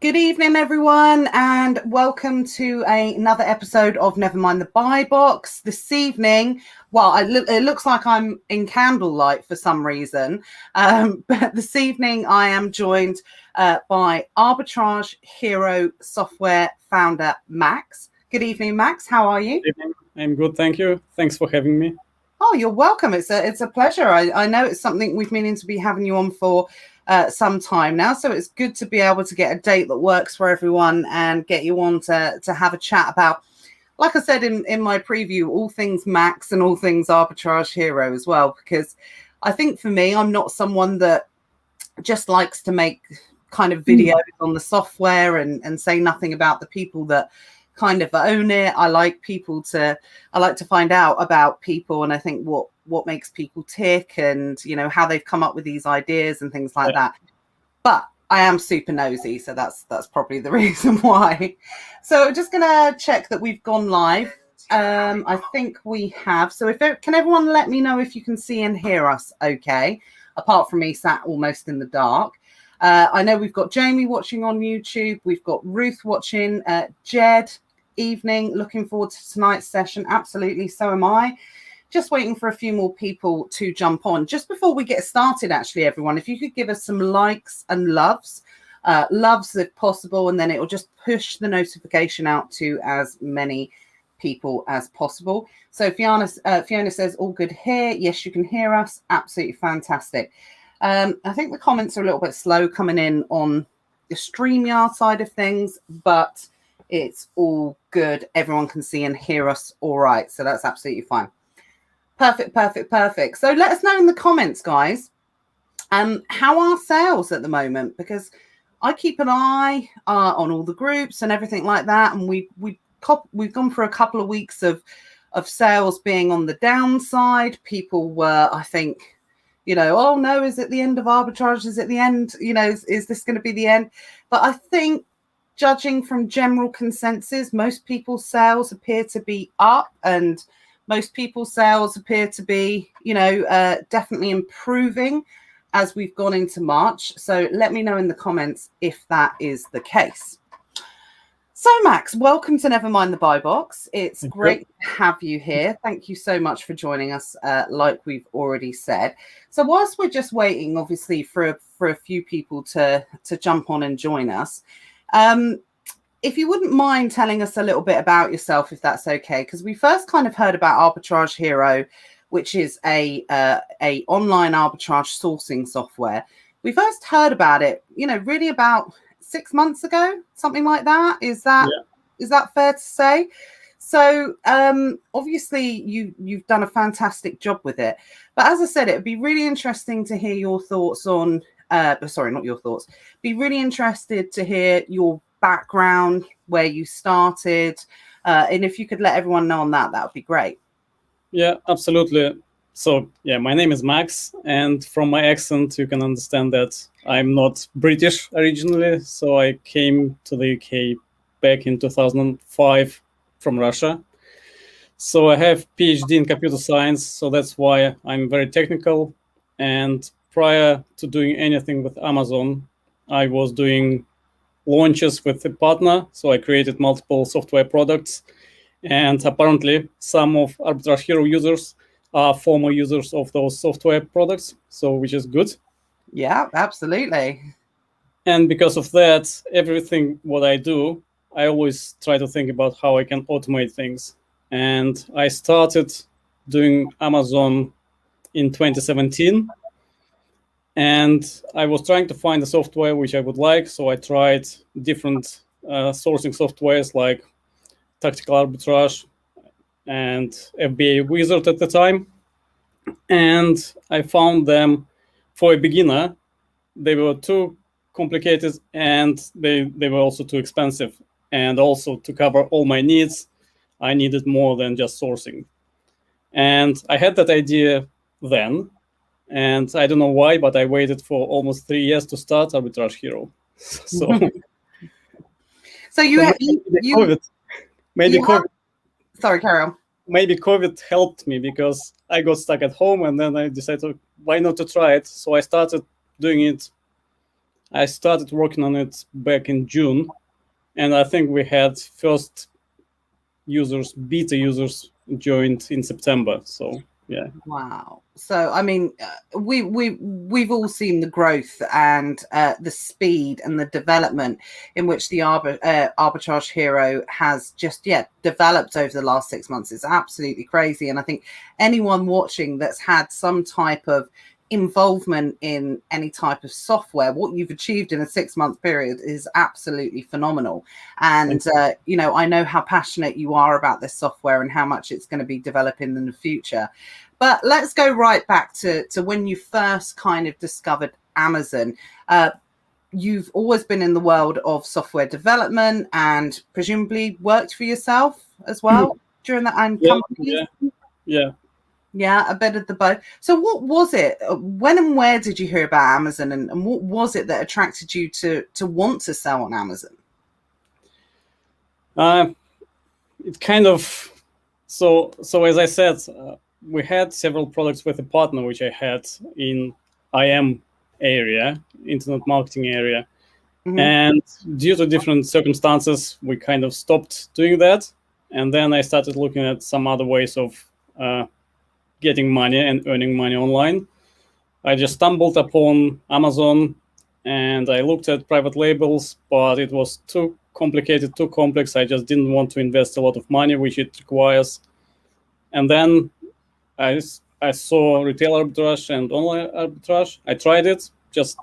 Good evening, everyone, and welcome to another episode of Never Mind the Buy Box. This evening, well, it looks like I'm in candlelight for some reason, but this evening I am joined by Arbitrage Hero software founder Max. Good evening, Max. How are you? Good evening. I'm good, thank you. Thanks for having me. Oh, you're welcome. It's a pleasure. I know it's something we've been meaning to be having you on for some time now, so it's good to be able to get a date that works for everyone and get you on to have a chat about, like I said in my preview, all things Max and all things Arbitrage Hero as well, because I think for me, I'm not someone that just likes to make kind of videos on the software and say nothing about the people that kind of own it. I like to find out about people, and I think what makes people tick and how they've come up with these ideas and things like that. But I am super nosy, so that's probably the reason why. So I'm just gonna check that we've gone live. I think we have. So can everyone let me know if you can see and hear us okay, apart from me sat almost in the dark. I know we've got Jamie watching on YouTube, we've got Ruth watching, Jed, evening, looking forward to tonight's session. Absolutely, so am I. Just waiting for a few more people to jump on. Just before we get started, actually, everyone, if you could give us some likes and loves if possible, and then it will just push the notification out to as many people as possible. So Fiona says, all good here. Yes, you can hear us. Absolutely fantastic. I think the comments are a little bit slow coming in on the StreamYard side of things, but it's all good. Everyone can see and hear us all right. So that's absolutely fine. Perfect. So let us know in the comments, guys, how are sales at the moment? Because I keep an eye on all the groups and everything like that. And we've gone for a couple of weeks of sales being on the downside. People were, I think, oh no, is it the end of arbitrage? Is it the end? Is this going to be the end? But I think, judging from general consensus, most people's sales appear to be up, and most people's sales appear to be, definitely improving as we've gone into March. So let me know in the comments if that is the case. So Max, welcome to Never Mind the Buy Box. It's great to have you here. Thank you so much for joining us, like we've already said. So whilst we're just waiting, obviously, for a few people to jump on and join us, if you wouldn't mind telling us a little bit about yourself, if that's okay, because we first kind of heard about Arbitrage Hero, which is a online arbitrage sourcing software. We first heard about it, really about 6 months ago, something like that. Is that fair to say? So obviously you've done a fantastic job with it. But as I said, it would be really interesting to hear your thoughts on. Sorry, not your thoughts. Be really interested to hear your background, where you started, and if you could let everyone know on that would be great. Yeah, absolutely. So my name is Max, and from my accent you can understand that I'm not British originally. So I came to the UK back in 2005 from Russia. So I have PhD in computer science, so that's why I'm very technical. And prior to doing anything with Amazon, I was doing launches with a partner. So I created multiple software products. And apparently some of Arbitrage Hero users are former users of those software products, so which is good. Yeah, absolutely. And because of that, everything what I do, I always try to think about how I can automate things. And I started doing Amazon in 2017. And I was trying to find a software which I would like. So I tried different sourcing softwares like Tactical Arbitrage and FBA Wizard at the time. And I found them, for a beginner, they were too complicated and they were also too expensive. And also to cover all my needs, I needed more than just sourcing. And I had that idea then. And I don't know why, but I waited for almost 3 years to start Arbitrage Hero. So Sorry, carry on. Maybe COVID helped me because I got stuck at home, and then I decided, why not to try it? So I started doing it I started working on it back in June, and I think we had first beta users joined in September. So yeah. Wow. So I mean, we've all seen the growth and the speed and the development in which the Arbitrage Hero has just developed over the last 6 months. It's absolutely crazy, and I think anyone watching that's had some type of involvement in any type of software, what you've achieved in a 6-month period is absolutely phenomenal. And I know how passionate you are about this software and how much it's going to be developing in the future. But let's go right back to when you first kind of discovered Amazon. You've always been in the world of software development and presumably worked for yourself as well during that, and companies. Yeah, a bit of the both. So what was it? When and where did you hear about Amazon, and what was it that attracted you to want to sell on Amazon? It kind of, so as I said, we had several products with a partner which I had in IM area, internet marketing area. And due to different circumstances, we kind of stopped doing that. And then I started looking at some other ways of getting money and earning money online. I just stumbled upon Amazon and I looked at private labels, but it was too complicated, too complex. I just didn't want to invest a lot of money, which it requires. And then I saw retail arbitrage and online arbitrage. I tried it just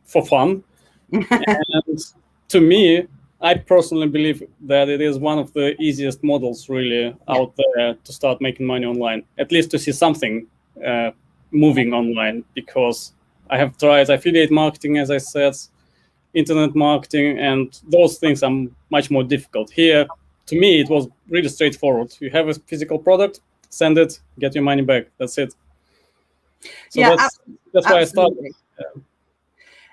for fun. And to me, I personally believe that it is one of the easiest models really out there to start making money online, at least to see something moving online, because I have tried affiliate marketing, as I said, internet marketing, and those things are much more difficult. Here, to me, it was really straightforward. You have a physical product, send it, get your money back. That's it. So that's why I started.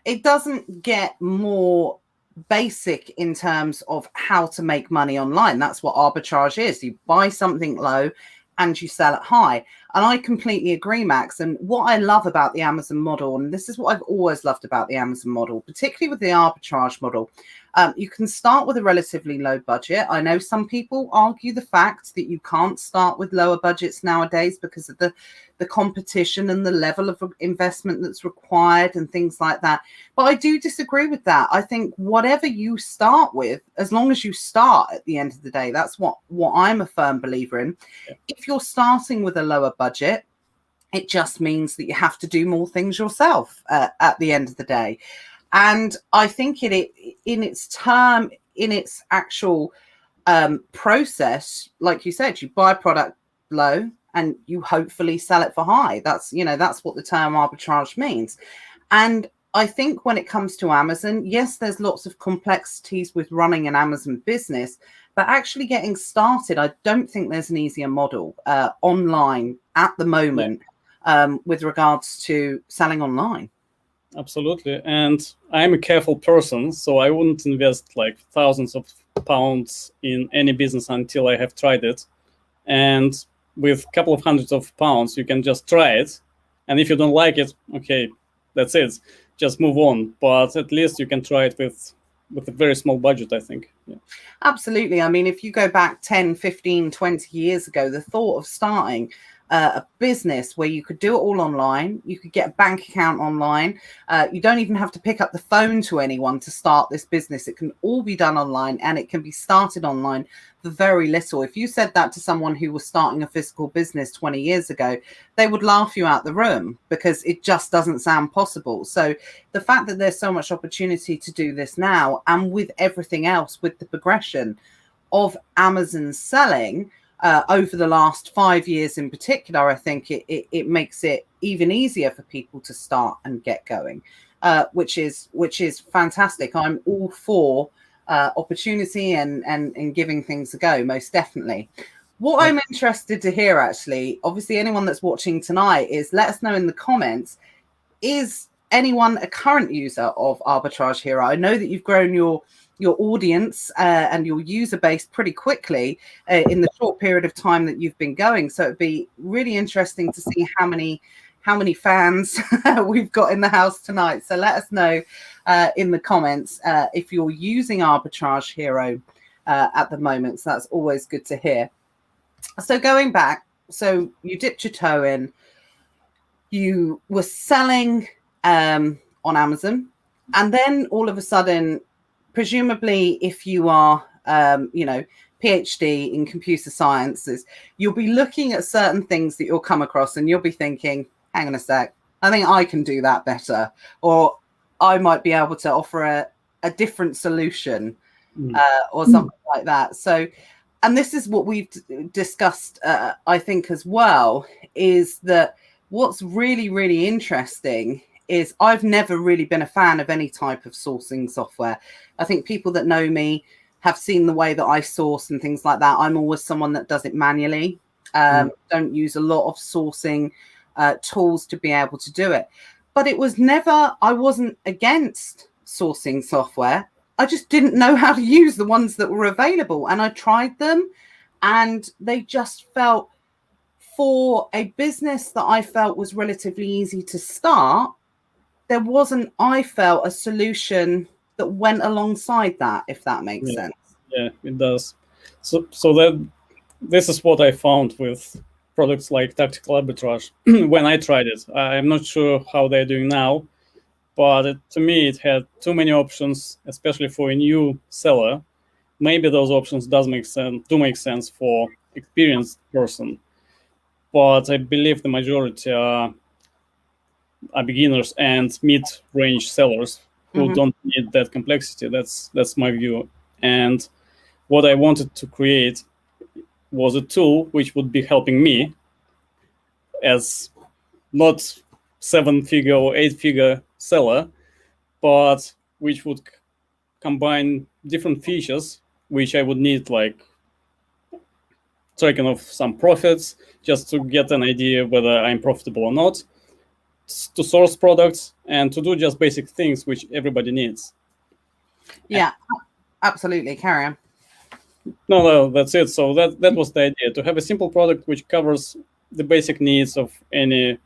It doesn't get more basic in terms of how to make money online. That's what arbitrage is. You buy something low and you sell it high. And I completely agree, Max. And what I love about the Amazon model, and this is what I've always loved about the Amazon model, particularly with the arbitrage model, you can start with a relatively low budget. I know some people argue the fact that you can't start with lower budgets nowadays because of the competition and the level of investment that's required and things like that. But I do disagree with that. I think whatever you start with, as long as you start at the end of the day, that's what I'm a firm believer in. If you're starting with a lower budget, it just means that you have to do more things yourself at the end of the day. And I think in its actual process, like you said, you buy product low and you hopefully sell it for high. That's what the term arbitrage means. And I think when it comes to Amazon, yes, there's lots of complexities with running an Amazon business, but actually getting started, I don't think there's an easier model online at the moment with regards to selling online. Absolutely. And I'm a careful person, so I wouldn't invest like thousands of pounds in any business until I have tried it. And with a couple of hundreds of pounds, you can just try it. And if you don't like it, okay, that's it. Just move on. But at least you can try it with a very small budget, I think. Yeah. Absolutely. I mean, if you go back 10, 15, 20 years ago, the thought of starting a business where you could do it all online, you could get a bank account online, you don't even have to pick up the phone to anyone to start this business. It can all be done online and it can be started online for very little. If you said that to someone who was starting a physical business 20 years ago, they would laugh you out the room because it just doesn't sound possible. So the fact that there's so much opportunity to do this now, and with everything else, with the progression of Amazon selling, over the last 5 years in particular, I think it makes it even easier for people to start and get going, which is fantastic. I'm all for opportunity and giving things a go, most definitely. What I'm interested to hear, actually, obviously anyone that's watching tonight, is let us know in the comments, is anyone a current user of Arbitrage Hero? I know that you've grown your audience and your user base pretty quickly in the short period of time that you've been going. So it'd be really interesting to see how many fans we've got in the house tonight. So let us know in the comments if you're using Arbitrage Hero at the moment. So that's always good to hear. So going back, so you dipped your toe in, you were selling on Amazon, and then all of a sudden, presumably if you are, PhD in computer sciences, you'll be looking at certain things that you'll come across and you'll be thinking, hang on a sec, I think I can do that better, or I might be able to offer a different solution or something like that. So, and this is what we've discussed, I think, as well, is that what's really, really interesting is I've never really been a fan of any type of sourcing software. I think people that know me have seen the way that I source and things like that. I'm always someone that does it manually. Don't use a lot of sourcing tools to be able to do it. But it was never, I wasn't against sourcing software. I just didn't know how to use the ones that were available. And I tried them and they just felt, for a business that I felt was relatively easy to start, there wasn't, I felt, a solution that went alongside that, if that makes sense. Yeah, it does. So that this is what I found with products like Tactical Arbitrage when I tried it. I'm not sure how they're doing now, but to me, it had too many options, especially for a new seller. Maybe those options do make sense for experienced person, but I believe the majority are beginners and mid-range sellers who don't need that complexity. That's my view. And what I wanted to create was a tool which would be helping me as not 7-figure or 8-figure seller, but which would combine different features which I would need, like tracking of some profits, just to get an idea whether I'm profitable or not, to source products, and to do just basic things which everybody needs. Yeah, absolutely. Carry on. No, that's it. So that was the idea, to have a simple product which covers the basic needs of any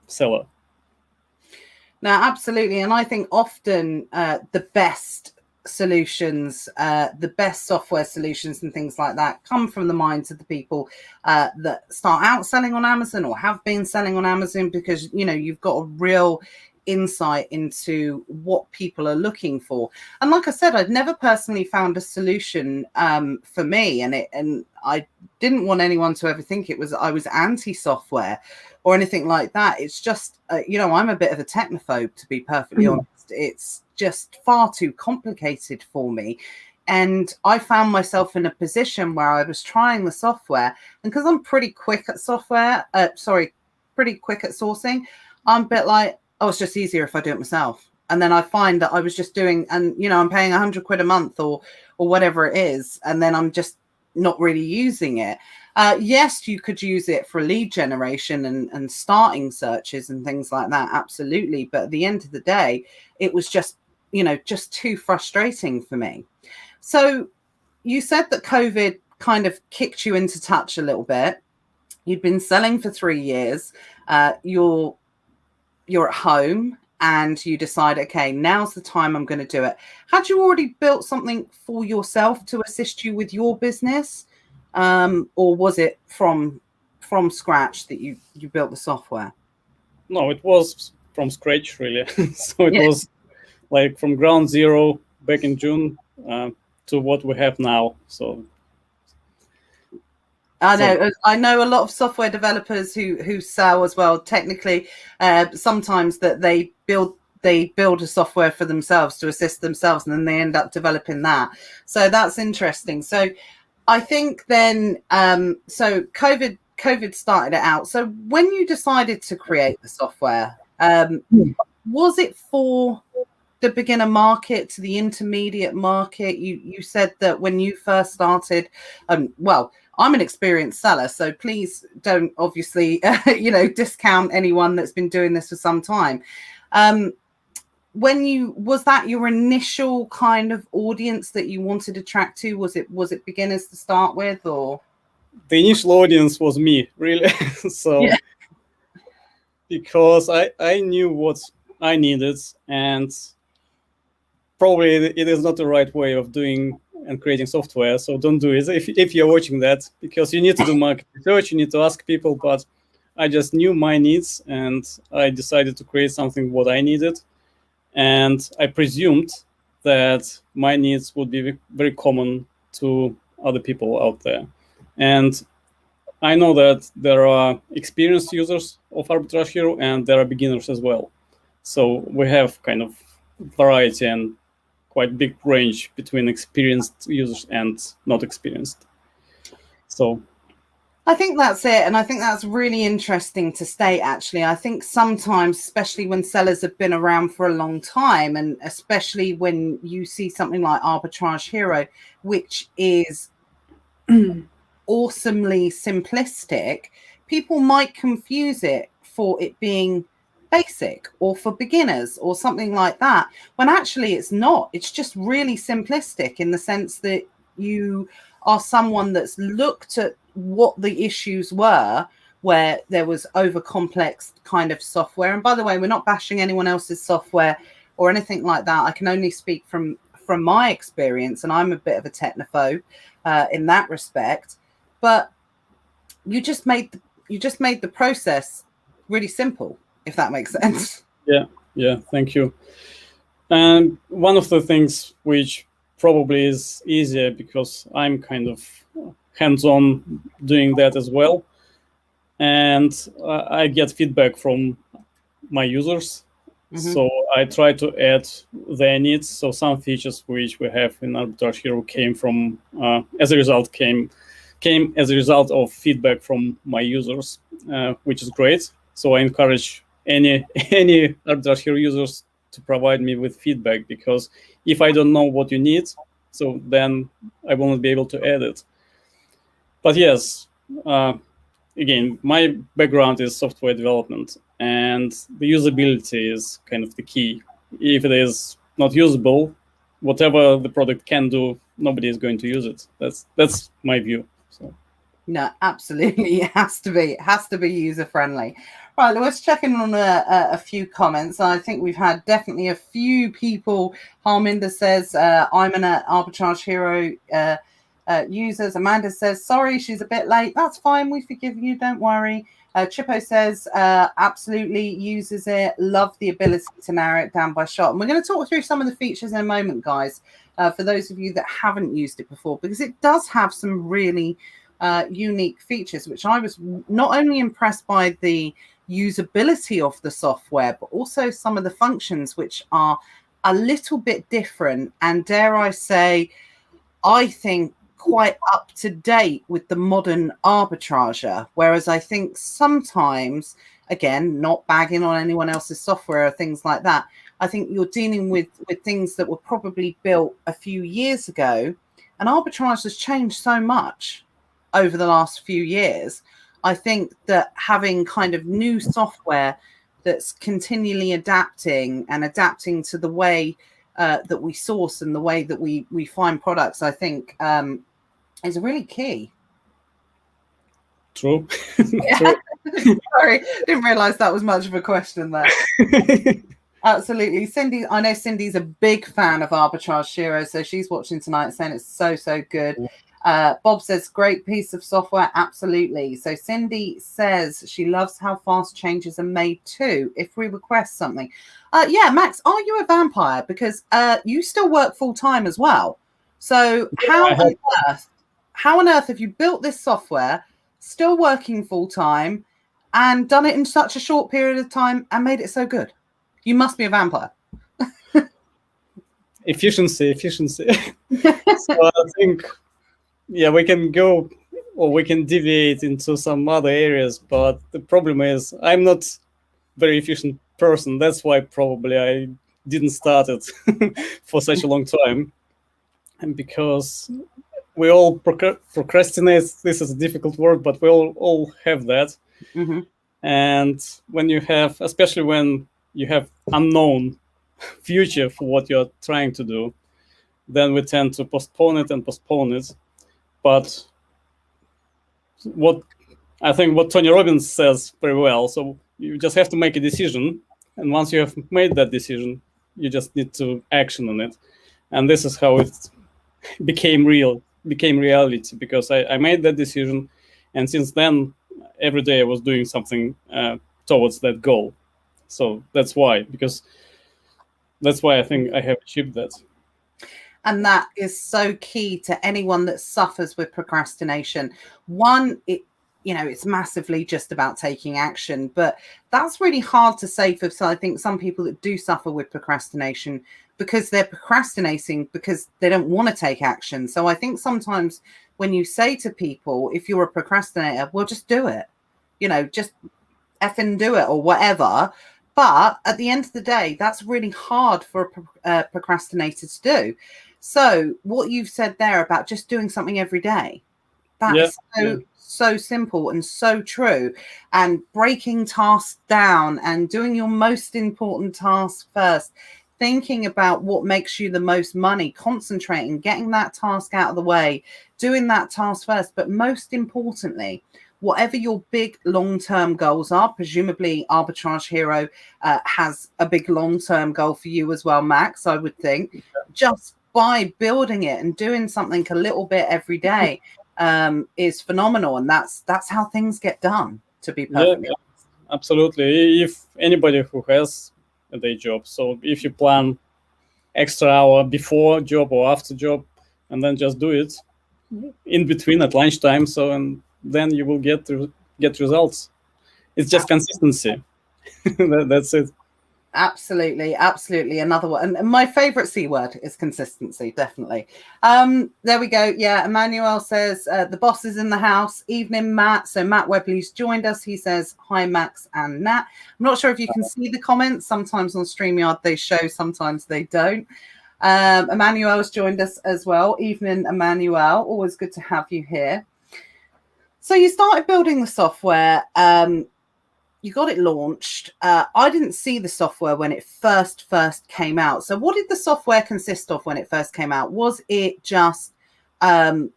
seller. No, absolutely. And I think often the best solutions, the best software solutions and things like that come from the minds of the people that start out selling on Amazon or have been selling on Amazon, because, you know, you've got a real insight into what people are looking for. And like I said, I'd never personally found a solution for me, and I didn't want anyone to ever think I was anti-software or anything like that. It's just I'm a bit of a technophobe, to be perfectly honest. It's just far too complicated for me, and I found myself in a position where I was trying the software, and because I'm pretty quick at pretty quick at sourcing, I'm a bit like, oh, it's just easier if I do it myself. And then I find that I was just doing, and I'm paying £100 a month or whatever it is, and then I'm just not really using it. Yes, you could use it for lead generation and starting searches and things like that, absolutely. But at the end of the day, it was just too frustrating for me. So you said that COVID kind of kicked you into touch a little bit. You'd been selling for 3 years. You're at home and you decide, okay, now's the time I'm going to do it. Had you already built something for yourself to assist you with your business? Or was it from scratch that you built the software? No, it was from scratch, really. So it was like from ground zero back in June to what we have now. So I know a lot of software developers who sell as well. Technically, sometimes that they build a software for themselves to assist themselves, and then they end up developing that. So that's interesting. So I think then, so COVID started it out. So when you decided to create the software, was it for the beginner market, to the intermediate market? You said that when you first started, well, I'm an experienced seller, so please don't obviously, discount anyone that's been doing this for some time. Was that your initial kind of audience that you wanted to attract to? Was it beginners to start with, or? The initial audience was me, really. Because I knew what I needed, and probably it is not the right way of doing and creating software. So don't do it if you're watching that, because you need to do market research, you need to ask people. But I just knew my needs, and I decided to create something what I needed. And I presumed that my needs would be very common to other people out there. And I know that there are experienced users of Arbitrage Hero, and there are beginners as well. So we have kind of variety and quite big range between experienced users and not experienced. So I think that's it. And I think that's really interesting to state, actually. I think sometimes, especially when sellers have been around for a long time, and especially when you see something like Arbitrage Hero, which is awesomely simplistic, people might confuse it for it being basic or for beginners or something like that, when actually it's not. It's just really simplistic in the sense that you are someone that's looked at what the issues were where there was over complex kind of software. And by the way, we're not bashing anyone else's software or anything like that. I can only speak from my experience, and I'm a bit of a technophobe in that respect. But you just made the process really simple, if that makes sense. Yeah, thank you. And one of the things which probably is easier, because I'm kind of hands-on doing that as well, and I get feedback from my users. Mm-hmm. So I try to add their needs. So some features which we have in Arbitrage Hero came from as a result of feedback from my users, which is great. So I encourage any Arbitrage Hero users to provide me with feedback, because if I don't know what you need, so then I will not be able to add it. But yes, again, my background is software development, and the usability is kind of the key. If it is not usable, whatever the product can do, nobody is going to use it. That's my view. So. No, absolutely, it has to be user friendly. Right, let's check in on a few comments. I think we've had definitely a few people. Harminder says, I'm an Arbitrage Hero users. Amanda says, sorry, she's a bit late. That's fine, we forgive you, don't worry. Chippo says, absolutely uses it. Love the ability to narrow it down by shot. And we're going to talk through some of the features in a moment, guys, for those of you that haven't used it before, because it does have some really unique features, which I was not only impressed by the usability of the software, but also some of the functions which are a little bit different, and dare I say, I think quite up to date with the modern arbitrager. Whereas I think sometimes, again, not bagging on anyone else's software or things like that, I think you're dealing with things that were probably built a few years ago, and arbitrage has changed so much over the last few years. I think that having kind of new software that's continually adapting to the way that we source and the way that we find products, I think is really key. True. True. Sorry, didn't realize that was much of a question there. Absolutely. Cindy, I know Cindy's a big fan of Arbitrage Hero, so she's watching tonight saying it's so good. Bob says, great piece of software. Absolutely. So Cindy says she loves how fast changes are made too, if we request something. Yeah, Max, are you a vampire? Because you still work full time as well. So how on earth have you built this software, still working full time, and done it in such a short period of time and made it so good? You must be a vampire. Efficiency. So I think, yeah, we can go, or we can deviate into some other areas, but the problem is I'm not a very efficient person. That's why probably I didn't start it for such a long time. And because we all procrastinate, this is a difficult word, but we all have that. Mm-hmm. And when you have, especially when you have unknown future for what you're trying to do, then we tend to postpone it. But what Tony Robbins says very well, so you just have to make a decision, and once you have made that decision, You just need to action on it. And this is how it became reality, because I made that decision. And since then, every day I was doing something towards that goal. So that's why I think I have achieved that. And that is so key to anyone that suffers with procrastination. One, it's massively just about taking action, but that's really hard to say for, I think, some people that do suffer with procrastination, because they're procrastinating because they don't want to take action. So I think sometimes when you say to people, if you're a procrastinator, well, just do it, just effing do it or whatever. But at the end of the day, that's really hard for a procrastinator to do. So what you've said there about just doing something every day, that's so simple and so true. And breaking tasks down and doing your most important task first, thinking about what makes you the most money, concentrating, getting that task out of the way, doing that task first. But most importantly, whatever your big long-term goals are, presumably Arbitrage Hero has a big long-term goal for you as well, Max, I would think. Just by building it and doing something a little bit every day is phenomenal. And that's how things get done, to be perfectly honest. Absolutely. If anybody who has a day job, so if you plan extra hour before job or after job, and then just do it in between at lunchtime, and then you will get results. It's just consistency. That's it. Absolutely. Another one. And my favorite C word is consistency, definitely. There we go. Yeah, Emmanuel says, the boss is in the house. Evening, Matt. So Matt Webley's joined us. He says, hi, Max and Nat. I'm not sure if you can see the comments. Sometimes on StreamYard they show, sometimes they don't. Emmanuel's joined us as well. Evening, Emmanuel. Always good to have you here. So you started building the software. You got it launched. I didn't see the software when it first came out. So what did the software consist of when it first came out? Was it just did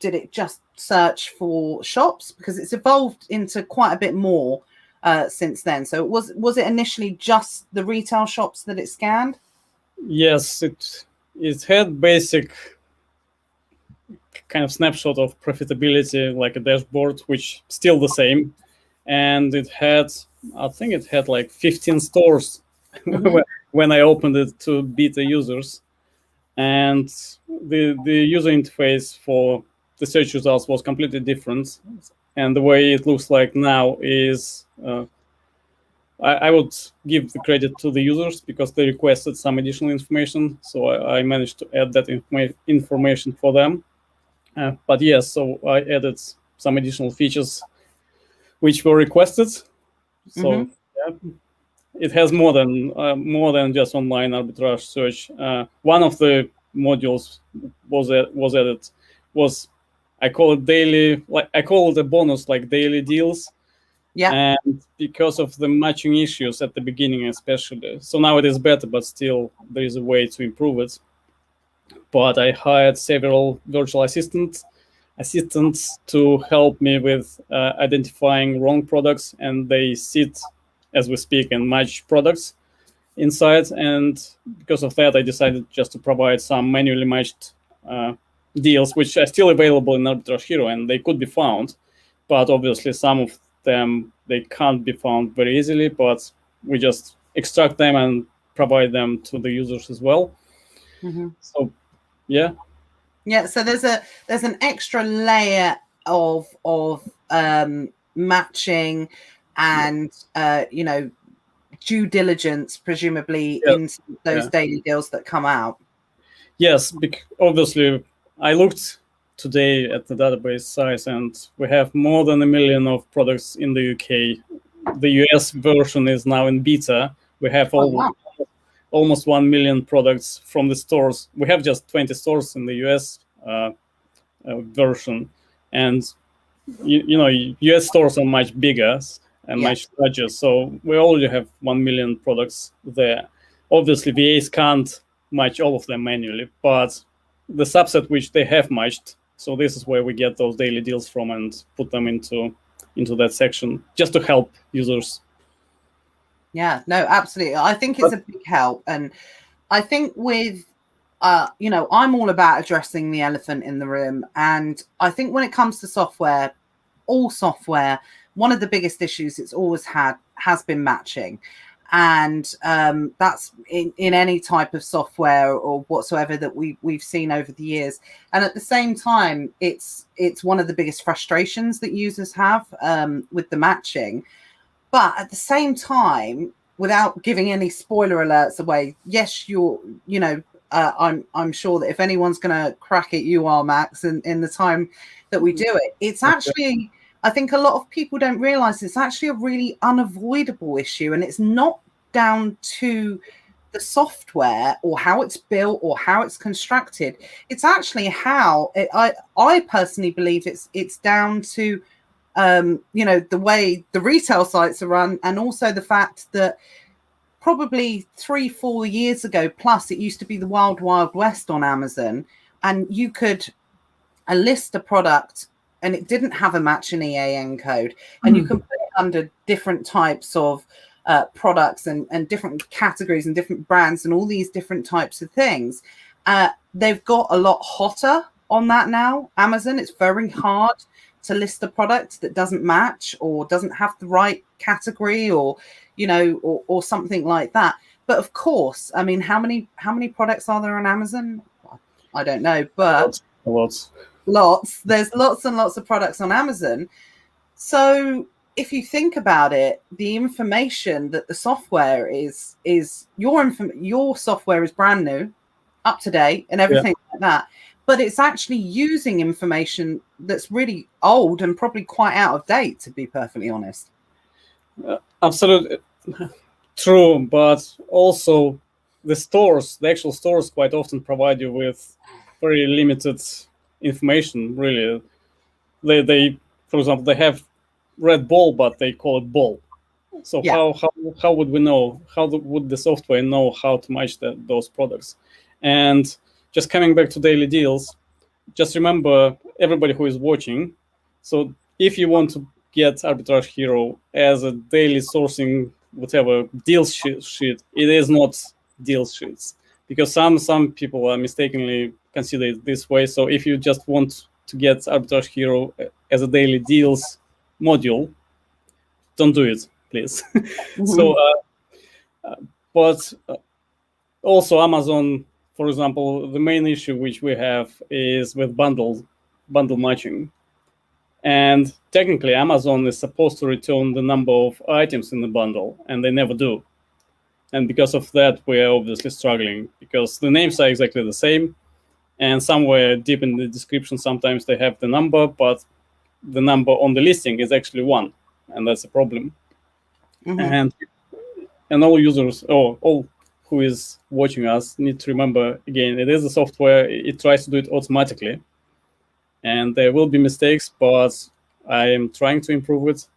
it just search for shops? Because it's evolved into quite a bit more since then. So was it initially just the retail shops that it scanned? Yes, it had basic kind of snapshot of profitability, like a dashboard, which still the same. And I think it had like 15 stores when I opened it to beta users. And the user interface for the search results was completely different. And the way it looks like now is, I would give the credit to the users because they requested some additional information. So I managed to add that information for them. But yes, so I added some additional features which were requested. So it has more than just online arbitrage search. One of the modules was added. I call it daily, like I call it a bonus, like daily deals. Yeah. And because of the matching issues at the beginning, especially. So now it is better, but still there is a way to improve it. But I hired several virtual assistants to help me with identifying wrong products, and they sit as we speak and match products inside. And because of that, I decided just to provide some manually matched deals, which are still available in Arbitrage Hero, and they could be found. But obviously, some of them, they can't be found very easily, but we just extract them and provide them to the users as well. So, yeah. Yeah, so there's an extra layer of matching and due diligence, presumably, in those daily deals that come out. Yes, obviously, I looked today at the database size, and we have more than 1 million of products in the UK. The US version is now in beta. We have almost 1 million products from the stores. We have just 20 stores in the US version, and US stores are much bigger and much larger. So we already have 1 million products there. Obviously, VAs can't match all of them manually, but the subset which they have matched. So this is where we get those daily deals from and put them into that section just to help users. Yeah, no, absolutely. I think it's a big help. And I think with, you know, I'm all about addressing the elephant in the room. And I think when it comes to software, all software, one of the biggest issues it's always had has been matching. And that's in any type of software or whatsoever that we've seen over the years. And at the same time, it's one of the biggest frustrations that users have with the matching. But at the same time, without giving any spoiler alerts away, yes, you know, I'm sure that if anyone's going to crack it, you are, Max, in the time that we do it. It's actually, I think a lot of people don't realize it's actually a really unavoidable issue, and it's not down to the software or how it's built or how it's constructed. It's actually how I personally believe it's down to you know, the way the retail sites are run, and also the fact that probably 3-4 years ago plus, it used to be the wild west on Amazon, and you could list a product and it didn't have a match in EAN code, and you can put it under different types of products and different categories and different brands and all these different types of things. They've got a lot hotter on that now, Amazon. It's very hard to list a product that doesn't match or doesn't have the right category, or, you know, or something like that. But of course, I mean, how many products are there on Amazon? I don't know, but lots. There's lots and lots of products on Amazon. So if you think about it, the information that the software is your software is brand new, up to date, and everything like that. But it's actually using information that's really old and probably quite out of date, to be perfectly honest. Absolutely true, but also the actual stores quite often provide you with very limited information, really. They for example, they have red ball, but they call it ball. So how would we know? How would the software know how to match those products? And just coming back to daily deals, just remember, everybody who is watching, so if you want to get Arbitrage Hero as a daily sourcing, whatever, deal sheet, it is not deal sheets, because some people are mistakenly consider it this way. So if you just want to get Arbitrage Hero as a daily deals module, don't do it, please. So, but also Amazon, for example, the main issue which we have is with bundle matching. And technically, Amazon is supposed to return the number of items in the bundle, and they never do. And because of that, we are obviously struggling, because the names are exactly the same. And somewhere deep in the description, sometimes they have the number, but the number on the listing is actually 1. And that's a problem. And all users, or all who is watching us, need to remember, again, it is a software. It tries to do it automatically. And there will be mistakes, but I am trying to improve it.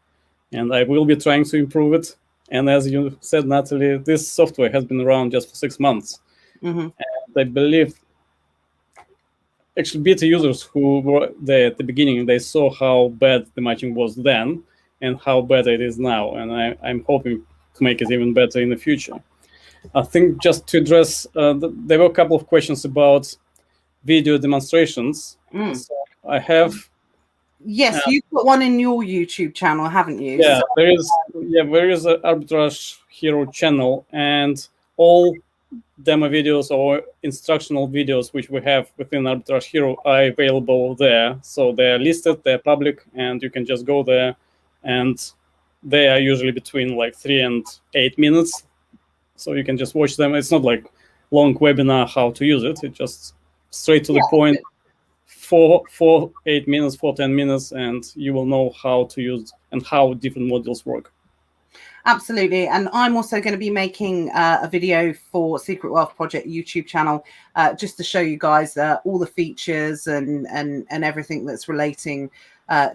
And I will be trying to improve it. And as you said, Natalie, this software has been around just for 6 months. And I believe, actually, beta users who were there at the beginning, they saw how bad the matching was then and how bad it is now. And I'm hoping to make it even better in the future. I think just to address, there were a couple of questions about video demonstrations. So I have... Yes, you've got one in your YouTube channel, haven't you? Yeah, there is an Arbitrage Hero channel, and all demo videos or instructional videos which we have within Arbitrage Hero are available there. So they're listed, they're public, and you can just go there, and they are usually between like 3 and 8 minutes. So you can just watch them. It's not like long webinar how to use it. It's just straight to the point. 8 minutes, 10 minutes, and you will know how to use and how different modules work. Absolutely. And I'm also going to be making a video for Secret Wealth Project YouTube channel, just to show you guys all the features and everything that's relating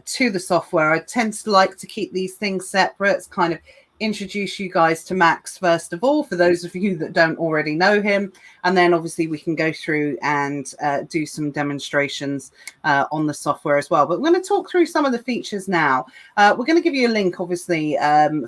to the software. I tend to like to keep these things separate. It's kind of introduce you guys to Max first of all, for those of you that don't already know him, and then obviously we can go through and do some demonstrations on the software as well. But we're going to talk through some of the features now. We're going to give you a link, obviously,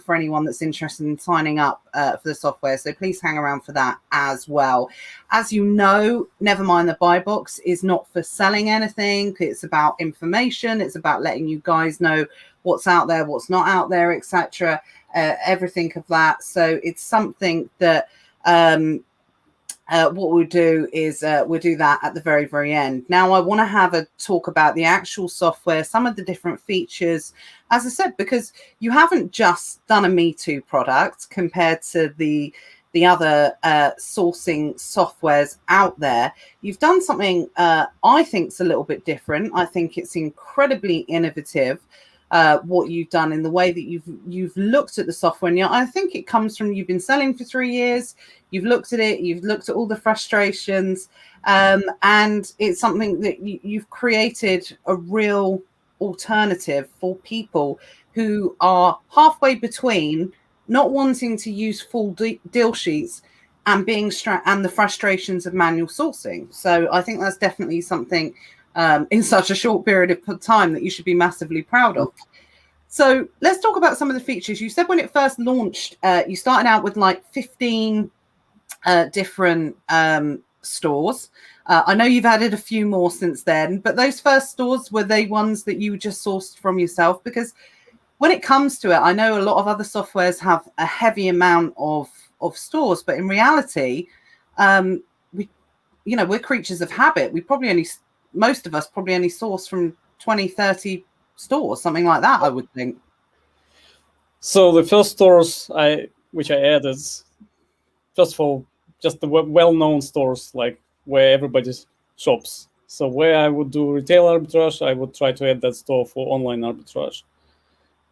for anyone that's interested in signing up for the software, so please hang around for that as well. As you know, Nevermind the Buy Box is not for selling anything. It's about information. It's about letting you guys know what's out there, what's not out there, etc. Everything of that. So it's something that what we'll do is we'll do that at the very, very end. Now, I want to have a talk about the actual software, some of the different features, as I said, because you haven't just done a Me Too product compared to the other sourcing softwares out there. You've done something I think is a little bit different. I think it's incredibly innovative. What you've done in the way that you've looked at the software, and I think it comes from, you've been selling for 3 years, you've looked at it, you've looked at all the frustrations, and it's something that you've created a real alternative for people who are halfway between not wanting to use full deal sheets and being and the frustrations of manual sourcing. So I think that's definitely something in such a short period of time that you should be massively proud of. So let's talk about some of the features. You said when it first launched, you started out with like 15 different stores. I know you've added a few more since then, but those first stores, were they ones that you just sourced from yourself? Because when it comes to it, I know a lot of other softwares have a heavy amount of stores, but in reality, we're creatures of habit. We probably only, most of us probably only source from 20, 30 stores, something like that, I would think. So the first stores which I added, just the well-known stores, like where everybody shops. So where I would do retail arbitrage, I would try to add that store for online arbitrage.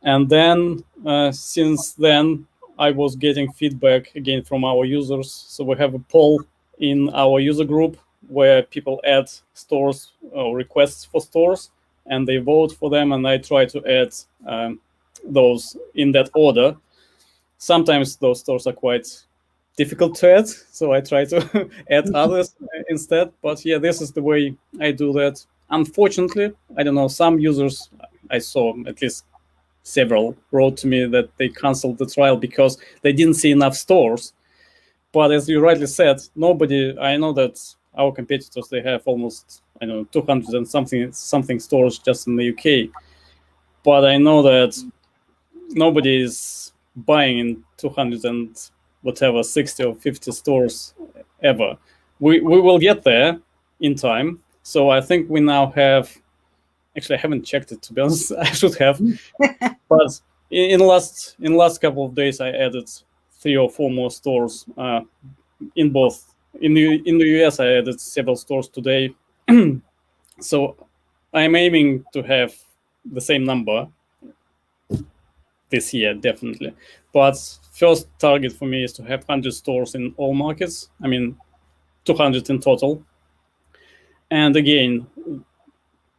And then since then, I was getting feedback again from our users. So we have a poll in our user group where people add stores or requests for stores, and they vote for them, and I try to add those in that order. Sometimes those stores are quite difficult to add, so I try to add others instead. But yeah, this is the way I do that. Unfortunately, I don't know, some users, I saw at least several, wrote to me that they canceled the trial because they didn't see enough stores. But as you rightly said, I know that our competitors, they have almost, 200 and something stores just in the UK. But I know that nobody is buying in 200 and whatever, 60 or 50 stores ever. We will get there in time. So I think we now have, actually, I haven't checked it, to be honest. I should have. But in the last couple of days, I added 3 or 4 more stores in both. In the US, I added several stores today. So I'm aiming to have the same number this year, definitely. But first target for me is to have 100 stores in all markets. 200 in total. And again,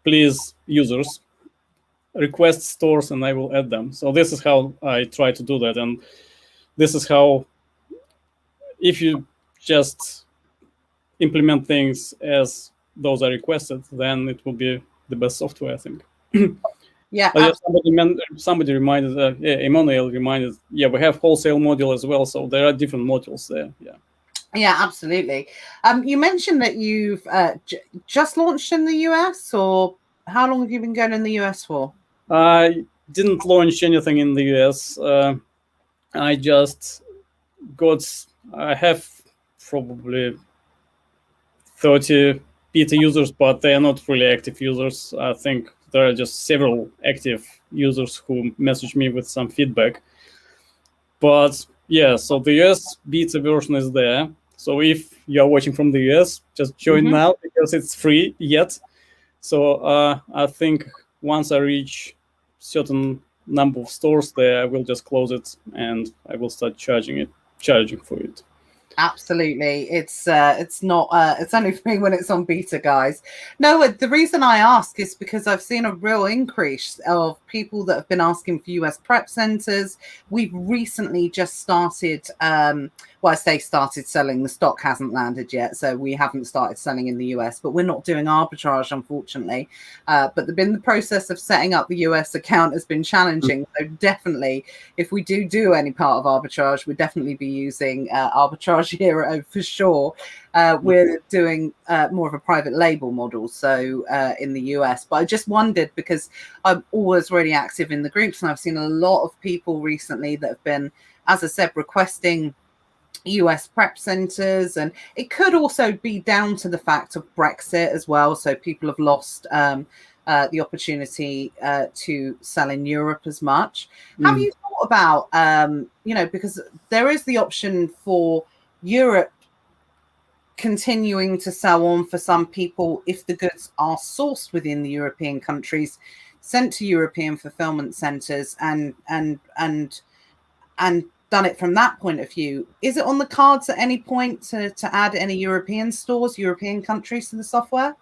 please, users, request stores and I will add them. So this is how I try to do that. And this is how, if you just implement things as those are requested, then it will be the best software, I think. Yeah. Somebody reminded, Emmanuel reminded, we have wholesale module as well. So there are different modules there. Yeah. Yeah, absolutely. You mentioned that you've just launched in the US, or how long have you been going in the US for? I didn't launch anything in the US. I have probably 30 beta users, but they are not really active users. I think there are just several active users who message me with some feedback. But yeah, so the US beta version is there. So if you're watching from the US, just join now because it's free yet. So I think once I reach certain number of stores there, I will just close it and I will start charging for it. Absolutely. It's not it's only free when it's on beta, guys. No, the reason I ask is because I've seen a real increase of people that have been asking for US prep centers. We've recently just started well, I say started selling, the stock hasn't landed yet, so we haven't started selling in the US, but we're not doing arbitrage, unfortunately. But the process of setting up the US account has been challenging. So definitely, if we do any part of arbitrage, we'd definitely be using Arbitrage Hero for sure. We're doing more of a private label model, so in the US. But I just wondered, because I'm always really active in the groups, and I've seen a lot of people recently that have been, as I said, requesting US prep centers, and it could also be down to the fact of Brexit as well. So people have lost the opportunity to sell in Europe as much. Have you thought about, because there is the option for Europe continuing to sell on for some people if the goods are sourced within the European countries, sent to European fulfillment centers, and done it from that point of view. Is it on the cards at any point to add any European stores, European countries to the software?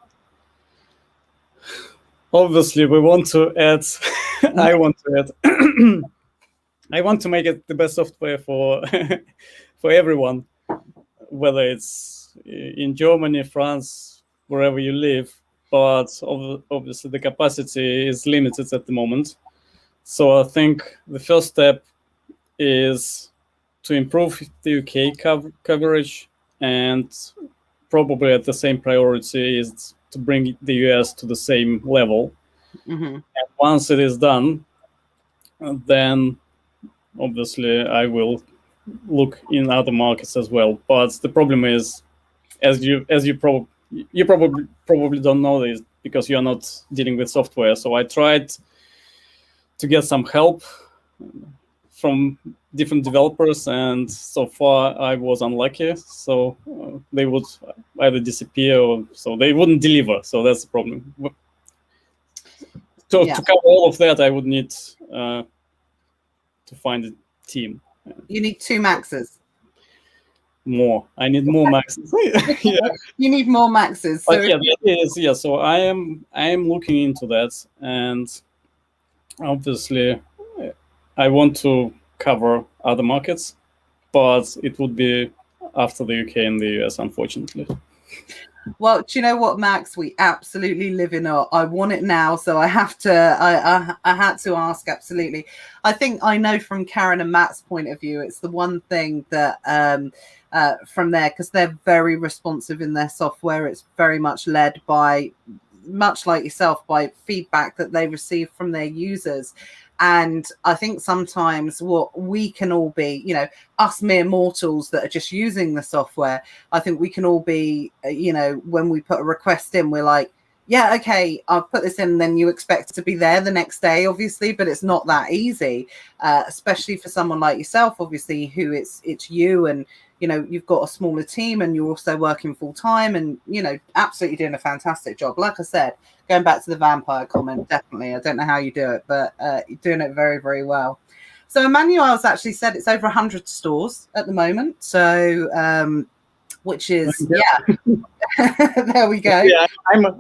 Obviously, we want to add. I want to add. I want to make it the best software for for everyone, whether it's in Germany, France, wherever you live. But obviously, the capacity is limited at the moment. So I think the first step is to improve the UK coverage, and probably at the same priority is to bring the US to the same level. And once it is done, then obviously I will look in other markets as well. But the problem is, as you probably don't know this because you're not dealing with software. So I tried to get some help from different developers, and so far I was unlucky. So they would either disappear, or so they wouldn't deliver. So that's the problem. To cover all of that, I would need to find a team. You need 2 Maxes. More. I need more Maxes. Yeah. You need more Maxes. So So I am looking into that, and obviously I want to cover other markets, but it would be after the UK and the US, unfortunately. Well, do you know what, Max? We absolutely live in I want it now, so I have to. I had to ask. Absolutely, I think I know from Karen and Matt's point of view, it's the one thing that from there, because they're very responsive in their software. It's very much led by, much like yourself, by feedback that they receive from their users. And I think sometimes what we can all be, us mere mortals that are just using the software, I think we can all be, when we put a request in, we're like, yeah, okay, I'll put this in, then you expect to be there the next day, obviously, but it's not that easy, especially for someone like yourself, obviously, who it's you, and you've got a smaller team, and you're also working full time, and absolutely doing a fantastic job. Like I said, going back to the vampire comment, definitely, I don't know how you do it, but you're doing it very, very well. So Emmanuel's actually said it's over 100 stores at the moment, so which is there we go. Yeah,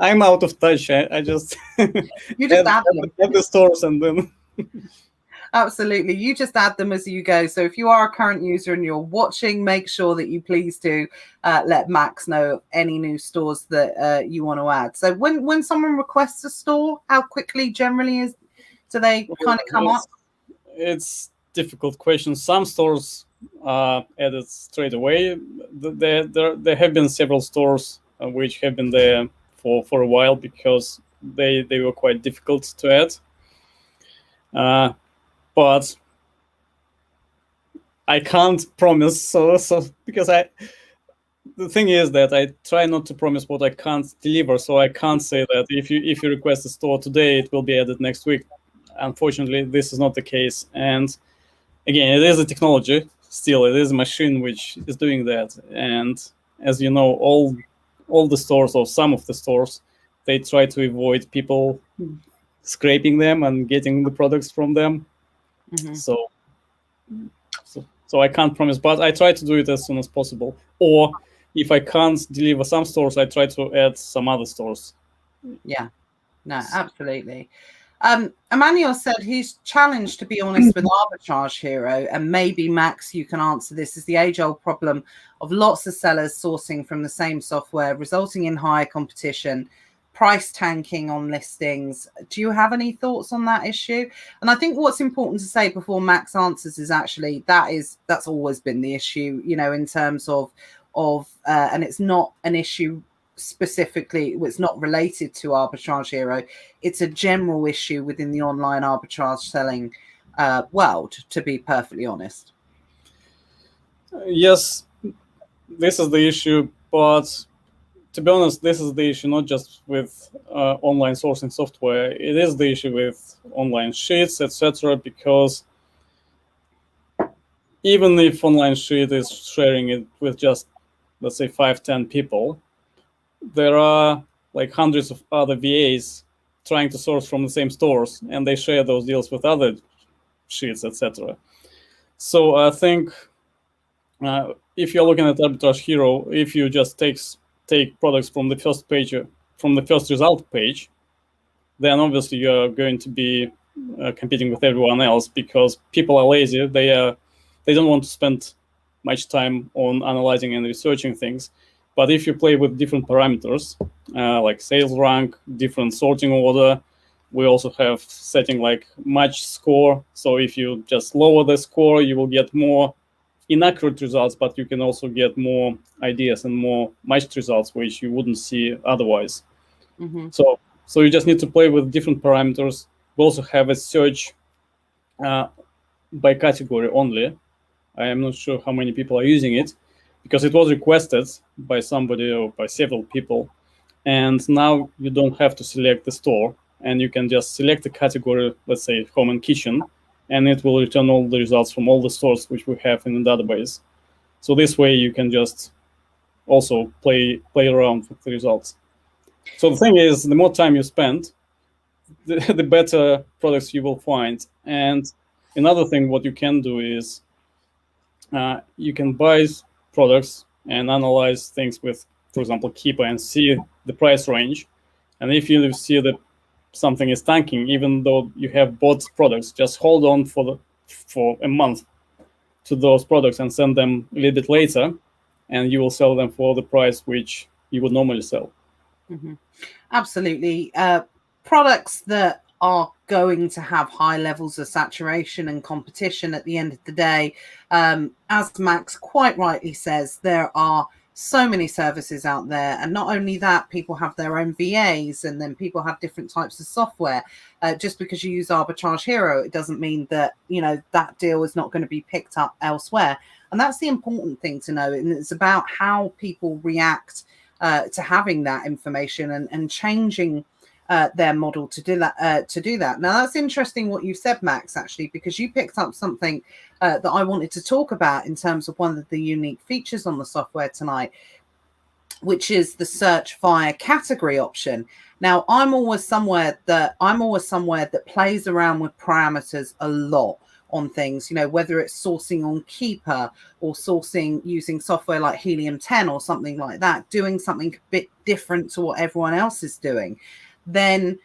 I'm out of touch. I just you just add them at the stores, and then absolutely, you just add them as you go. So if you are a current user and you're watching, make sure that you please do let Max know of any new stores that you want to add. So when someone requests a store, how quickly generally do they kind of come up? It's difficult question. Some stores added straight away. There have been several stores which have been there for a while because they were quite difficult to add. But I can't promise. So because the thing is that I try not to promise what I can't deliver. So I can't say that if you request a store today, it will be added next week. Unfortunately, this is not the case. And again, it is a technology. Still, it is a machine which is doing that. And as you know, all the stores, or some of the stores, they try to avoid people scraping them and getting the products from them. So So I can't promise, but I try to do it as soon as possible. Or if I can't deliver some stores, I try to add some other stores. Yeah, no, absolutely. Emmanuel said he's challenged, to be honest, with Arbitrage Hero, and maybe Max, you can answer this, is the age-old problem of lots of sellers sourcing from the same software, resulting in higher competition, price tanking on listings. Do you have any thoughts on that issue? And I think what's important to say before Max answers is actually that's always been the issue, in terms of and it's not an issue specifically, it's not related to Arbitrage Hero. It's a general issue within the online arbitrage selling world, to be perfectly honest. Yes, this is the issue, but to be honest, this is the issue not just with online sourcing software. It is the issue with online sheets, etc. Because even if online sheet is sharing it with just, let's say, 5-10 people, there are like hundreds of other VAs trying to source from the same stores, and they share those deals with other sheets, etc. So I think if you're looking at Arbitrage Hero, if you just take products from the first page, from the first result page, then obviously you're going to be competing with everyone else, because people are lazy. They don't want to spend much time on analyzing and researching things. But if you play with different parameters, like sales rank, different sorting order, we also have setting like match score. So if you just lower the score, you will get more inaccurate results, but you can also get more ideas and more matched results, which you wouldn't see otherwise. Mm-hmm. So you just need to play with different parameters. We also have a search by category only. I am not sure how many people are using it, because it was requested by somebody or by several people. And now you don't have to select the store, and you can just select the category, let's say home and kitchen, and it will return all the results from all the stores which we have in the database. So this way you can just also play around with the results. So the thing is, the more time you spend, the better products you will find. And another thing what you can do is you can buy products and analyze things with, for example, Keeper, and see the price range. And if you see that something is tanking, even though you have bought products, just hold on for a month to those products and send them a little bit later, and you will sell them for the price which you would normally sell. Mm-hmm. Absolutely. Products that are going to have high levels of saturation and competition at the end of the day. As Max quite rightly says, there are so many services out there, and not only that, people have their own VAs, and then people have different types of software. Just because you use Arbitrage Hero, it doesn't mean that that deal is not going to be picked up elsewhere. And that's the important thing to know, and it's about how people react to having that information and changing their model to do that. Now, that's interesting what you said, Max, actually, because you picked up something that I wanted to talk about in terms of one of the unique features on the software tonight, which is the search via category option. Now, I'm always somewhere that plays around with parameters a lot on things, whether it's sourcing on Keeper or sourcing using software like Helium 10 or something like that, doing something a bit different to what everyone else is doing. Then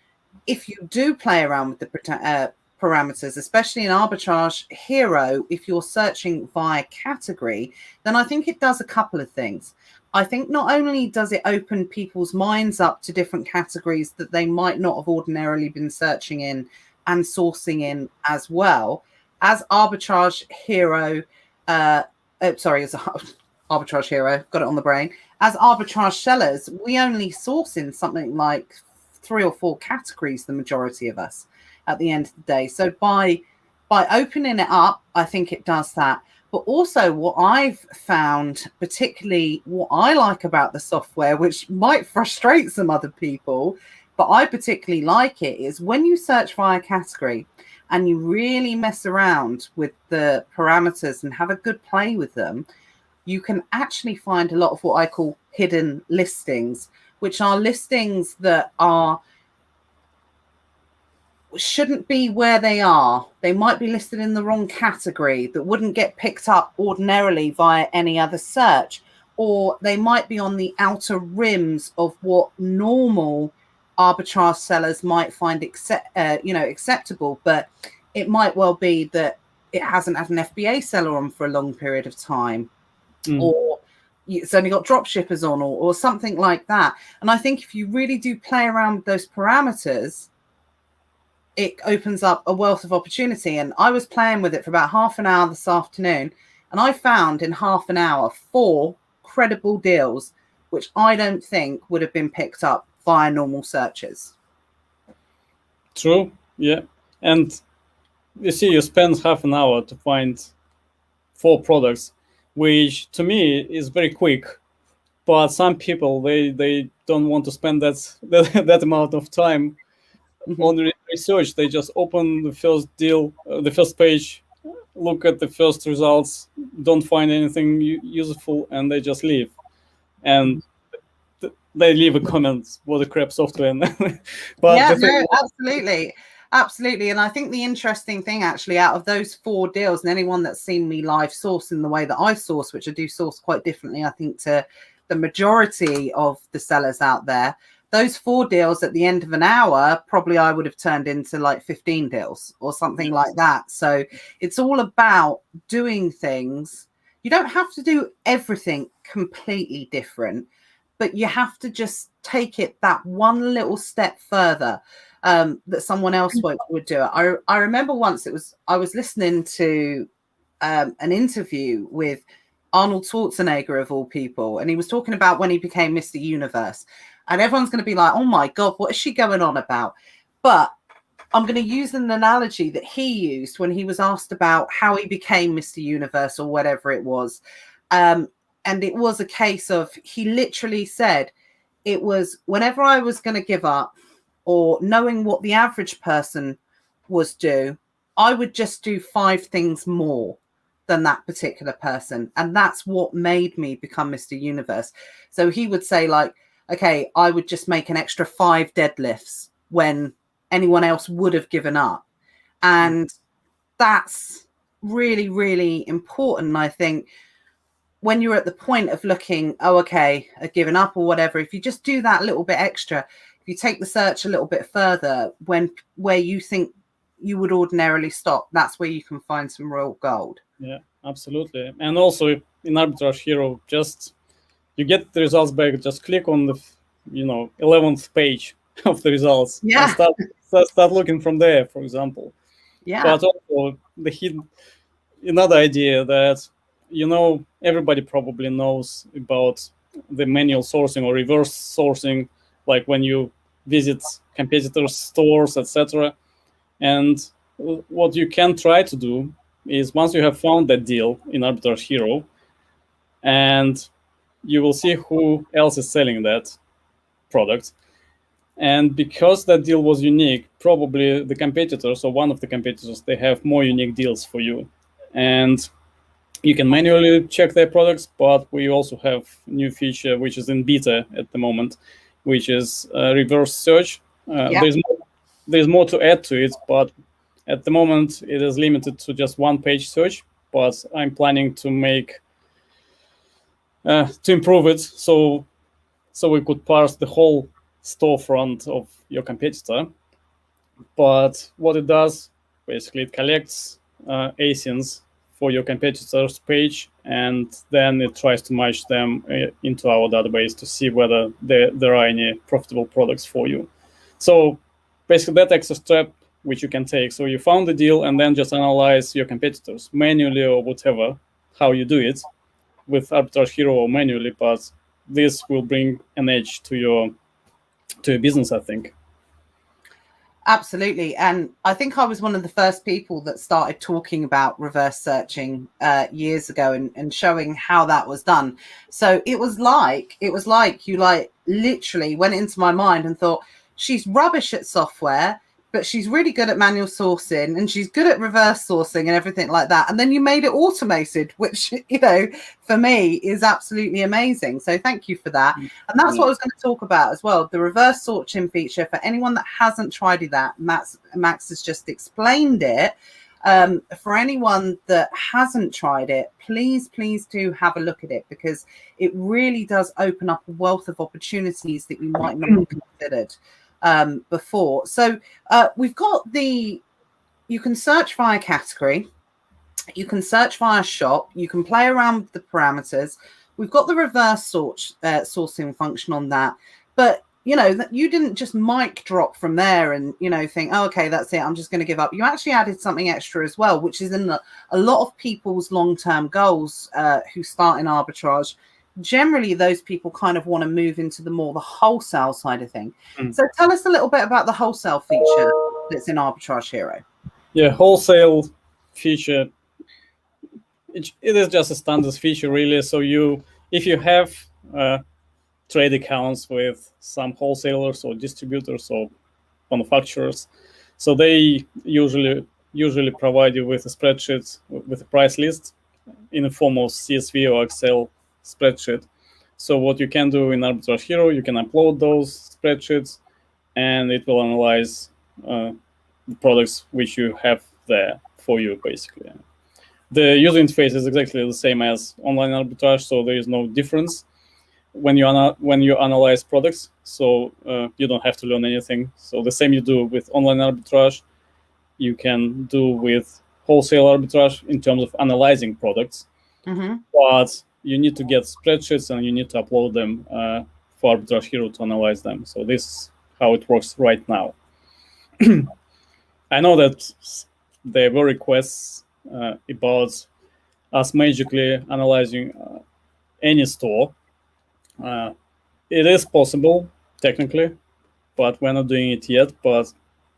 if you do play around with the parameters, especially in Arbitrage Hero, if you're searching via category, then I think it does a couple of things. I think not only does it open people's minds up to different categories that they might not have ordinarily been searching in and sourcing in as well, as Arbitrage Hero, as Arbitrage Hero, got it on the brain. As arbitrage sellers, we only source in something like 3 or 4 categories, the majority of us, at the end of the day. So by opening it up, I think it does that. But also what I've found, particularly what I like about the software, which might frustrate some other people, but I particularly like it, is when you search via category and you really mess around with the parameters and have a good play with them, you can actually find a lot of what I call hidden listings, which are listings that are shouldn't be where they are. They might be listed in the wrong category that wouldn't get picked up ordinarily via any other search, or they might be on the outer rims of what normal arbitrage sellers might find acceptable, but it might well be that it hasn't had an FBA seller on for a long period of time, or it's only got drop shippers on, or something like that. And I think if you really do play around with those parameters, it opens up a wealth of opportunity. And I was playing with it for about half an hour this afternoon, and I found in half an hour 4 credible deals, which I don't think would have been picked up via normal searches. True, yeah. And you see, you spend half an hour to find 4 products, which to me is very quick. But some people, they don't want to spend that amount of time on research. They just open the first deal, the first page, look at the first results, don't find anything useful, and they just leave. And they leave a comment, what a crap software. But yeah, no, absolutely. And I think the interesting thing actually out of those 4 deals, and anyone that's seen me live source in the way that I source, which I do source quite differently, I think, to the majority of the sellers out there, those 4 deals at the end of an hour, probably I would have turned into like 15 deals or something like that. So it's all about doing things. You don't have to do everything completely different, but you have to just take it that one little step further that someone else would do it. I remember once I was listening to an interview with Arnold Schwarzenegger, of all people, and he was talking about when he became Mr. Universe. And everyone's going to be like, oh my God, what is she going on about? But I'm going to use an analogy that he used when he was asked about how he became Mr. Universe or whatever it was. And it was a case of, he literally said, it was whenever I was going to give up, or knowing what the average person was due, I would just do 5 things more than that particular person. And that's what made me become Mr. Universe. So he would say, like, okay, I would just make an extra 5 deadlifts when anyone else would have given up. And that's really, really important. I think when you're at the point of looking, oh, okay, I've given up or whatever, if you just do that little bit extra, if you take the search a little bit further, where you think you would ordinarily stop, that's where you can find some real gold. Yeah, absolutely. And also in Arbitrage Hero, just you get the results back, just click on the 11th page of the results. Yeah. And start looking from there, for example. Yeah. But also another idea that everybody probably knows about the manual sourcing or reverse sourcing, like when you visit competitors' stores, etc. And what you can try to do is, once you have found that deal in Arbitrage Hero, and you will see who else is selling that product. And because that deal was unique, probably the competitors, or one of the competitors, they have more unique deals for you. And you can manually check their products, but we also have a new feature, which is in beta at the moment, which is reverse search. There's more to add to it, but at the moment it is limited to just 1-page search. But I'm planning to improve it so we could parse the whole storefront of your competitor. But what it does, basically, it collects ASINs for your competitor's page, and then it tries to match them into our database to see whether there are any profitable products for you. So basically, that extra step which you can take. So you found the deal, and then just analyze your competitors manually or whatever, how you do it with Arbitrage Hero or manually, but this will bring an edge to your business, I think. Absolutely. And I think I was one of the first people that started talking about reverse searching years ago and showing how that was done. So it was like you literally went into my mind and thought, she's rubbish at software, but she's really good at manual sourcing and she's good at reverse sourcing and everything like that. And then you made it automated, which, you know, for me is absolutely amazing. So thank you for that. And that's what I was going to talk about as well. The reverse sourcing feature, for anyone that hasn't tried that, Max has just explained it. For anyone that hasn't tried it, please do have a look at it, because it really does open up a wealth of opportunities that you might not have considered before. So we've got you can search via category, you can search via shop, you can play around with the parameters. We've got the reverse sourcing function on that, but you know, that you didn't just mic drop from there and, you know, think, oh, okay, that's it, I'm just going to give up. You actually added something extra as well, which is in a lot of people's long-term goals who start in arbitrage. Generally, those people kind of want to move into the wholesale side of things. So tell us a little bit about the wholesale feature that's in Arbitrage Hero. Yeah, wholesale feature, it is just a standard feature, really. So if you have trade accounts with some wholesalers or distributors or manufacturers, so they usually provide you with a spreadsheet with a price list in the form of CSV or Excel spreadsheet. So what you can do in Arbitrage Hero, you can upload those spreadsheets and it will analyze the products which you have there for you, basically. The user interface is exactly the same as online arbitrage, so there is no difference when you analyze products, so you don't have to learn anything. So the same you do with online arbitrage, you can do with wholesale arbitrage in terms of analyzing products. But you need to get spreadsheets and you need to upload them for Arbitrage Hero to analyze them. So this is how it works right now. I know that there were requests about us magically analyzing any store. It is possible, technically, but we're not doing it yet. But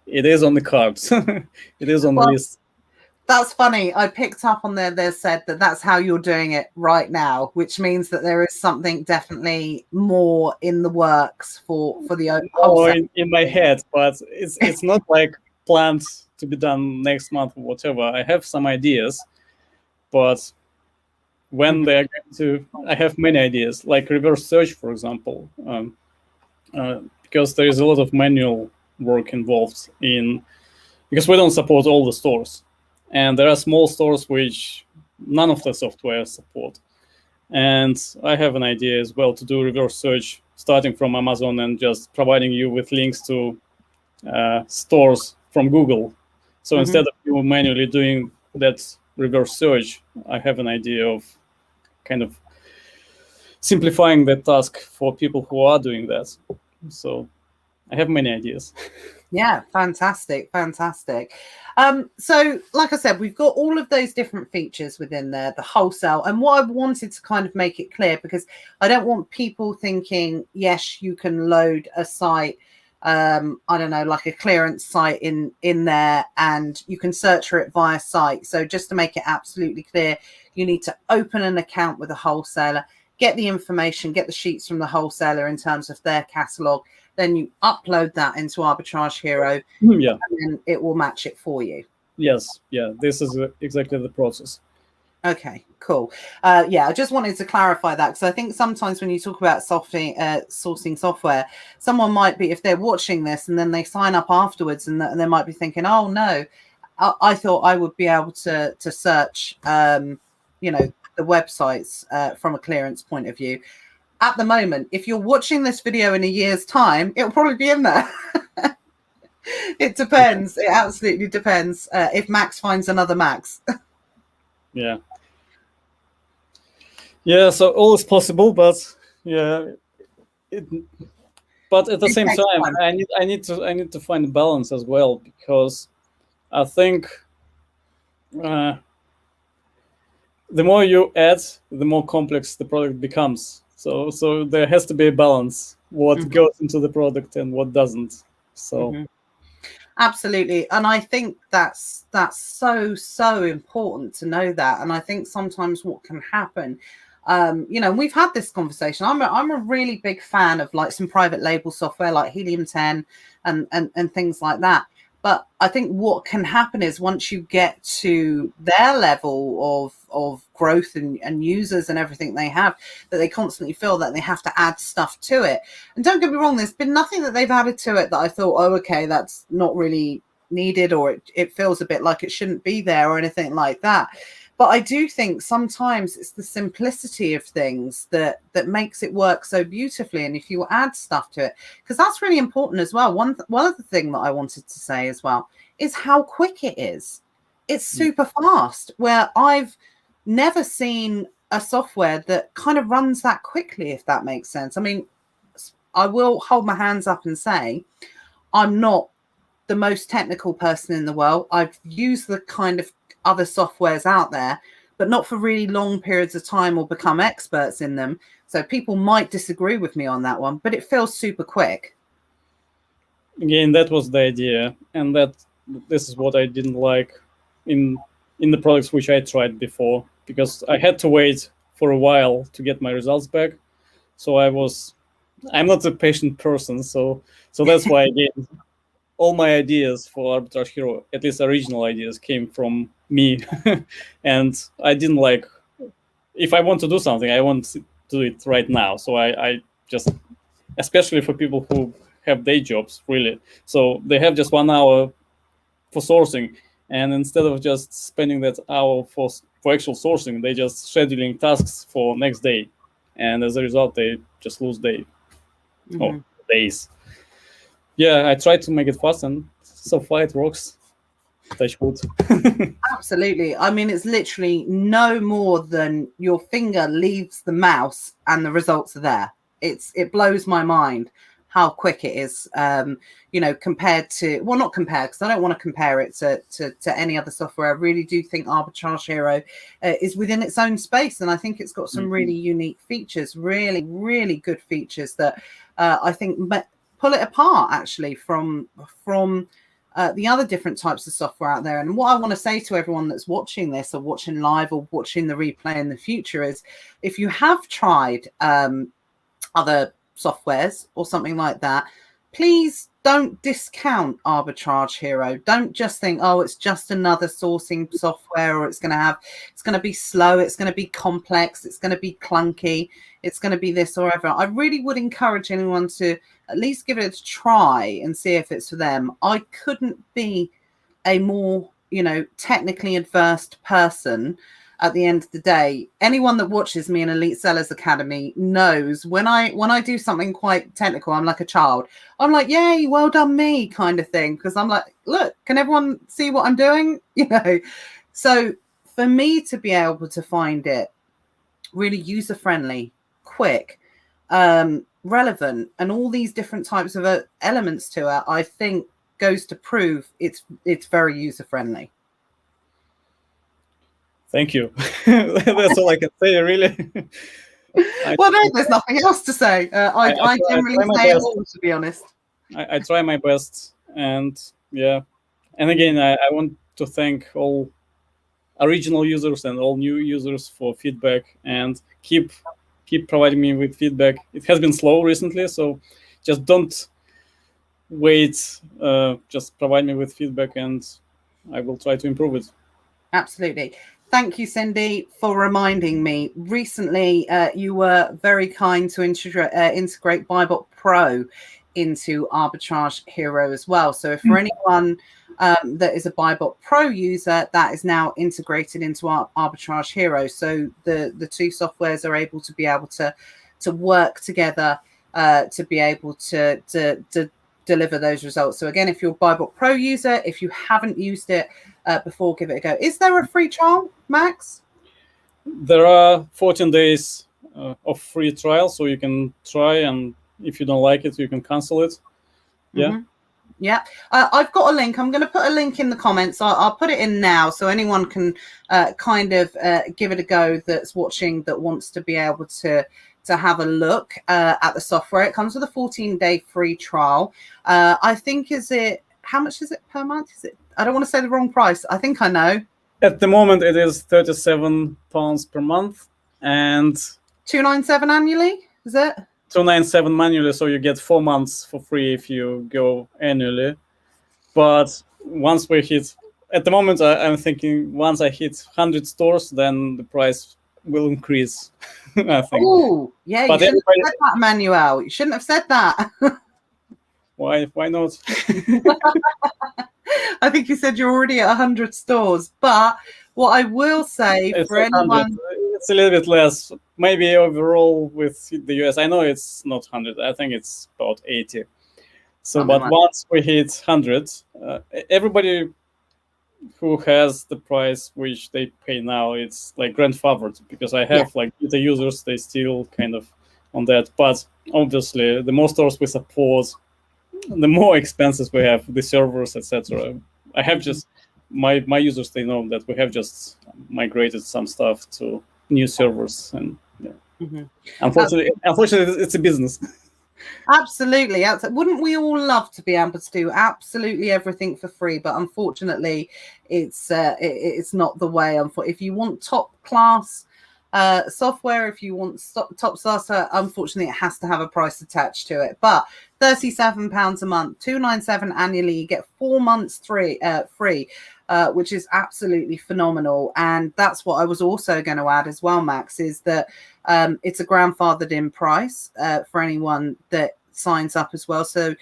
it is on the cards. It is on the list. That's funny. I picked up on there. They said that that's how you're doing it right now, which means that there is something definitely more in the works for the wholesale. In my head, but it's not like planned to be done next month or whatever. I have some ideas, but when they're going to, I have many ideas, like reverse search, for example, because there is a lot of manual work involved because we don't support all the stores. And there are small stores which none of the software support. And I have an idea as well to do reverse search starting from Amazon and just providing you with links to stores from Google. So instead of you manually doing that reverse search, I have an idea of kind of simplifying that task for people who are doing that. So I have many ideas. Yeah, fantastic. So like I said, we've got all of those different features within there, the wholesale. And what I wanted to kind of make it clear, because I don't want people thinking, yes, you can load a site, I don't know, like a clearance site in there, and you can search for it via site. So just to make it absolutely clear, you need to open an account with a wholesaler, get the information, get the sheets from the wholesaler in terms of their catalog. Then you upload that into Arbitrage Hero, and then it will match it for you. Yes, yeah, this is exactly the process. Okay, cool. I just wanted to clarify that, because I think sometimes when you talk about sourcing software, someone might be, if they're watching this and then they sign up afterwards, and they might be thinking, oh no, I thought I would be able to search, the websites from a clearance point of view. At the moment, if you're watching this video in a year's time, it'll probably be in there. It depends. It absolutely depends if Max finds another Max. Yeah, so all is possible, but but at the same time, I need to find a balance as well, because I think the more you add, the more complex the product becomes. So there has to be a balance, what goes into the product and what doesn't. So absolutely. And I think that's so important to know that. And I think sometimes what can happen, we've had this conversation. I'm a really big fan of like some private label software like Helium 10 and things like that. But I think what can happen is once you get to their level of growth and users and everything they have, that they constantly feel that they have to add stuff to it. And don't get me wrong, there's been nothing that they've added to it that I thought, oh, okay, that's not really needed, or it feels a bit like it shouldn't be there or anything like that. But I do think sometimes it's the simplicity of things that makes it work so beautifully. And if you add stuff to it, because that's really important as well. One other thing that I wanted to say as well is how quick it is. It's super fast, where I've never seen a software that kind of runs that quickly, if that makes sense. I mean, I will hold my hands up and say I'm not the most technical person in the world. I've used the kind of other softwares out there, but not for really long periods of time or become experts in them. So people might disagree with me on that one, but it feels super quick. Again, that was the idea, and this is what I didn't like in the products which I tried before, because I had to wait for a while to get my results back. So I'm not a patient person, so that's why again, all my ideas for Arbitrage Hero, at least original ideas, came from me. And I didn't like, if I want to do something, I want to do it right now. So I just, especially for people who have day jobs, really. So they have just 1 hour for sourcing. And instead of just spending that hour for actual sourcing, they just scheduling tasks for next day. And as a result, they just lose or days. Yeah, I tried to make it fast, and so far it works. Touch wood. Absolutely. I mean, it's literally no more than your finger leaves the mouse and the results are there. It blows my mind how quick it is, compared to, well, not compared, because I don't want to compare it to any other software. I really do think Arbitrage Hero is within its own space, and I think it's got some really unique features, really, really good features that I think pull it apart actually from the other different types of software out there. And what I want to say to everyone that's watching this or watching live or watching the replay in the future is, if you have tried other softwares or something like that, please don't discount Arbitrage Hero. Don't just think, oh, it's just another sourcing software, or it's going to be slow, it's going to be complex, it's going to be clunky, it's going to be this or ever. I really would encourage anyone to at least give it a try and see if it's for them. I couldn't be a more, technically adverse person. At the end of the day, anyone that watches me in Elite Sellers Academy knows when I do something quite technical, I'm like a child. I'm like, yay, well done me, kind of thing. Because I'm like, look, can everyone see what I'm doing? So for me to be able to find it really user-friendly, quick, relevant, and all these different types of elements to it, I think goes to prove it's very user-friendly. Thank you. That's all I can say, really. There's nothing else to say. I generally say it all, to be honest. I try my best, and yeah. And again, I want to thank all original users and all new users for feedback, and keep providing me with feedback. It has been slow recently, so just don't wait. Just provide me with feedback, and I will try to improve it. Absolutely. Thank you, Cindy, for reminding me. Recently, you were very kind to integrate Bybot Pro into Arbitrage Hero as well. So if for anyone that is a Bybot Pro user, that is now integrated into our Arbitrage Hero. So the two softwares are able to work together to be able to deliver those results. So again, if you're a Bybot Pro user, if you haven't used it before, give it a go. Is there a free trial, Max? There are 14 days of free trial, so you can try, and if you don't like it, you can cancel it. Yeah. Yeah, I've got a link. I'm going to put a link in the comments. I'll put it in now so anyone can kind of give it a go that's watching, that wants to be able to have a look at the software. It comes with a 14-day free trial. I think, how much is it per month? I don't want to say the wrong price. I think I know. At the moment, it is £37 per month, and $297 annually. Is it? $297 manually, so you get 4 months for free if you go annually. But once we hit, at the moment, I'm thinking once I hit 100 stores, then the price will increase. I think. Oh, yeah, But you shouldn't have said that, Manuel. You shouldn't have said that. Why not? I think you said you're already at 100 stores. But what I will say It's for anyone... It's a little bit less. Maybe overall with the US, I know it's not 100. I think it's about 80. So, but once we hit 100, everybody who has the price which they pay now, it's like grandfathered, because I have like the users, they still kind of on that. But obviously, the more stores we support, the more expenses we have, the servers, etc. I have just my users, they know that we have just migrated some stuff to new servers, and unfortunately, it's a business. Absolutely. Wouldn't we all love to be able to do absolutely everything for free? But unfortunately, it's not the way. If you want top class software, if you want top software, unfortunately, it has to have a price attached to it. But £37 a month, $297 annually, you get 4 months free, which is absolutely phenomenal. And that's what I was also going to add as well, Max, is that it's a grandfathered in price for anyone that signs up as well. So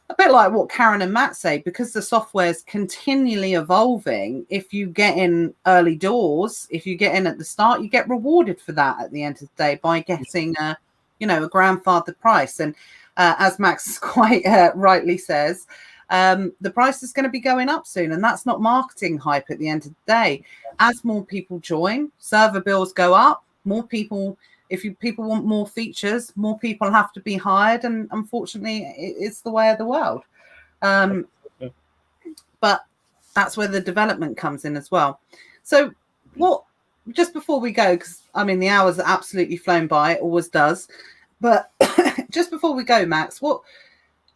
a bit like what Karen and Matt say, because the software is continually evolving, if you get in early doors, if you get in at the start, you get rewarded for that at the end of the day by getting a grandfathered price. And as Max quite rightly says, the price is going to be going up soon, and that's not marketing hype at the end of the day. As more people join, server bills go up, more people, people want more features, more people have to be hired, and unfortunately it's the way of the world. But that's where the development comes in as well. So just before we go, because I mean the hours are absolutely flown by, it always does, but just before we go, Max,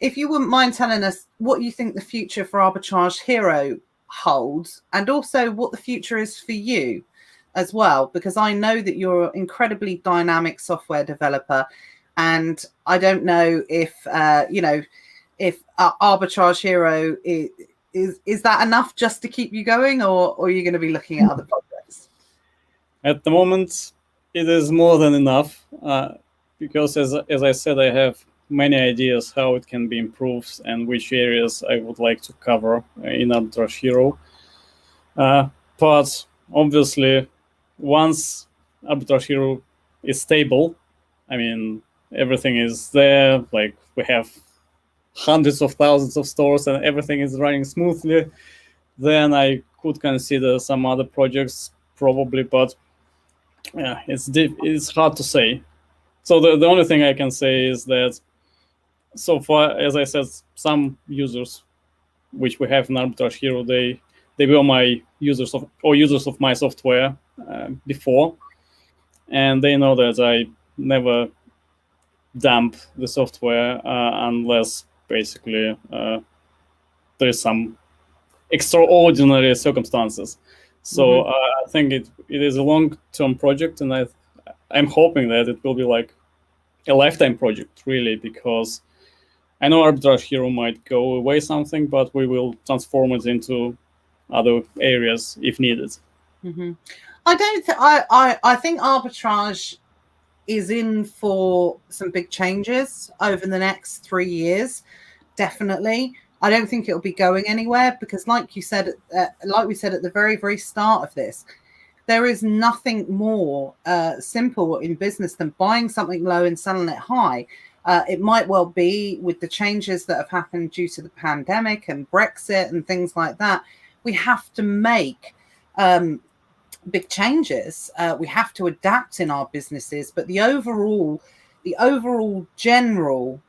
if you wouldn't mind telling us what you think the future for Arbitrage Hero holds, and also what the future is for you as well, because I know that you're an incredibly dynamic software developer, and I don't know if Arbitrage Hero is that enough just to keep you going, or are you going to be looking at other projects? At the moment, it is more than enough, because as I said, I have many ideas how it can be improved and which areas I would like to cover in Arbitrage Hero. But obviously, once Arbitrage Hero is stable, I mean, everything is there, like we have hundreds of thousands of stores and everything is running smoothly, then I could consider some other projects probably, but yeah, it's hard to say. So the only thing I can say is that so far, as I said, some users which we have in Arbitrage Hero, they were my users of my software before, and they know that I never dump the software unless basically there's some extraordinary circumstances. So I think it is a long-term project, and I'm hoping that it will be like a lifetime project, really, because I know Arbitrage Hero might go away something, but we will transform it into other areas if needed. I think Arbitrage is in for some big changes over the next 3 years, definitely. I don't think it'll be going anywhere, because like you said, like we said at the very, very start of this, there is nothing more simple in business than buying something low and selling it high. It might well be with the changes that have happened due to the pandemic and Brexit and things like that. We have to make big changes. We have to adapt in our businesses. But the overall general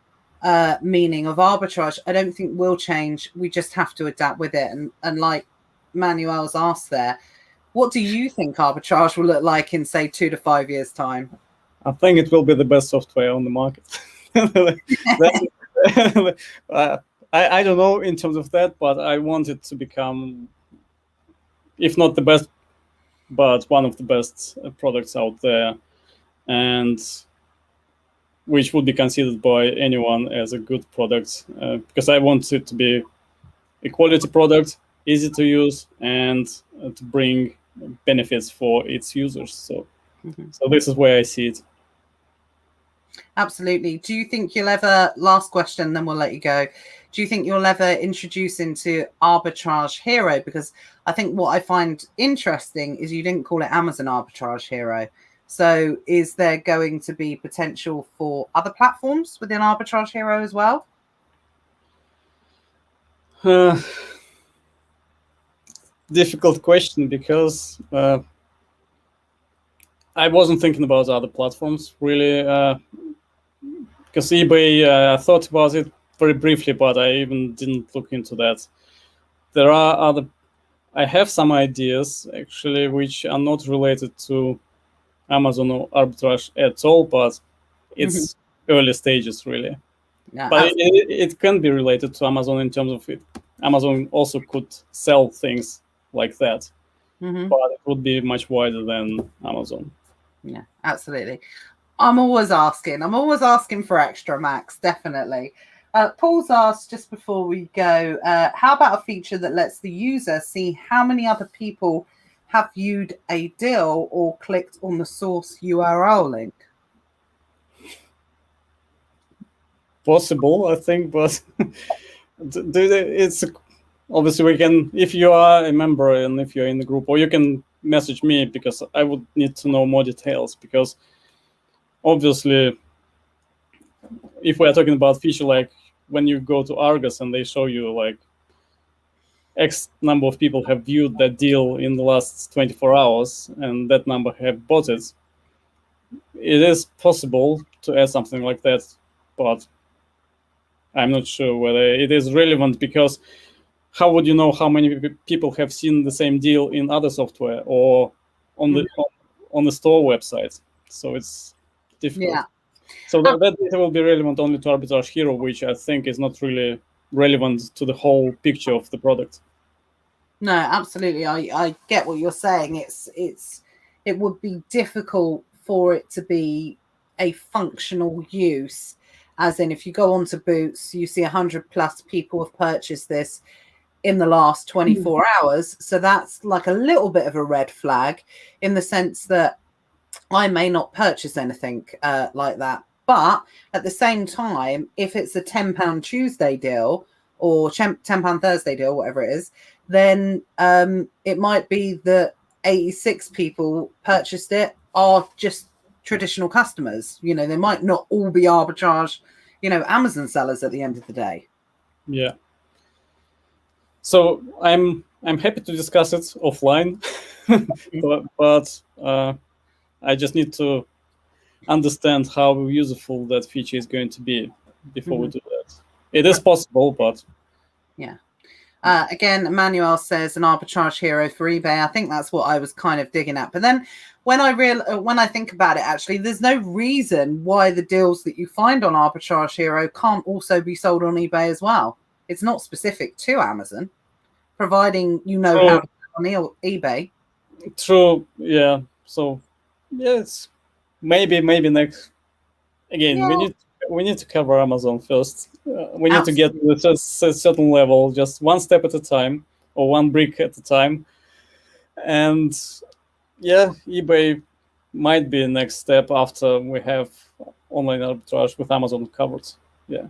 meaning of arbitrage, I don't think will change. We just have to adapt with it. And like Manuel's asked there, what do you think arbitrage will look like in, say, 2 to 5 years' time? I think it will be the best software on the market. I don't know in terms of that, but I want it to become, if not the best, but one of the best products out there, and which would be considered by anyone as a good product, because I want it to be a quality product, easy to use, and to bring benefits for its users. So this is where I see it. Absolutely. Do you think you'll ever, last question, then we'll let you go. Do you think you'll ever introduce into Arbitrage Hero? Because I think what I find interesting is you didn't call it Amazon Arbitrage Hero. So is there going to be potential for other platforms within Arbitrage Hero as well? Difficult question, because I wasn't thinking about other platforms really, because eBay, I thought about it very briefly, but I even didn't look into that. There are other, I have some ideas actually which are not related to Amazon or Arbitrage at all, but it's early stages really. Yeah, but it can be related to Amazon in terms of it. Amazon also could sell things like that, but it would be much wider than Amazon. Yeah, absolutely. I'm always asking for extra, Max, definitely. Paul's asked just before we go, how about a feature that lets the user see how many other people have viewed a deal or clicked on the source URL link? Possible, I think, but it's obviously we can, if you are a member and if you're in the group, or you can message me, because I would need to know more details, because obviously if we're talking about feature like when you go to Argos and they show you like X number of people have viewed that deal in the last 24 hours and that number have bought it, it is possible to add something like that, but I'm not sure whether it is relevant, because how would you know how many people have seen the same deal in other software or on the store website? So it's difficult. Yeah. So that data will be relevant only to Arbitrage Hero, which I think is not really relevant to the whole picture of the product. No, absolutely. I get what you're saying. It would be difficult for it to be a functional use, as in if you go onto Boots, you see 100+ people have purchased this in the last 24 hours. So that's like a little bit of a red flag, in the sense that I may not purchase anything like that. But at the same time, if it's a £10 Tuesday deal or £10 Thursday deal, whatever it is, then it might be that 86 people purchased it are just traditional customers. You know, they might not all be Arbitrage, Amazon sellers at the end of the day. Yeah. So I'm happy to discuss it offline, but I just need to understand how useful that feature is going to be before we do that. It is possible, but yeah. Again, Emmanuel says an Arbitrage Hero for eBay. I think that's what I was kind of digging at. But then when I think about it, actually, there's no reason why the deals that you find on Arbitrage Hero can't also be sold on eBay as well. It's not specific to Amazon, providing you know how to sell on eBay. True. Yeah. So yes, maybe next. Again, Yeah. we need to cover Amazon first. We need to get to a certain level, just one step at a time, or one brick at a time. And yeah, eBay might be the next step after we have online arbitrage with Amazon covered. Yeah,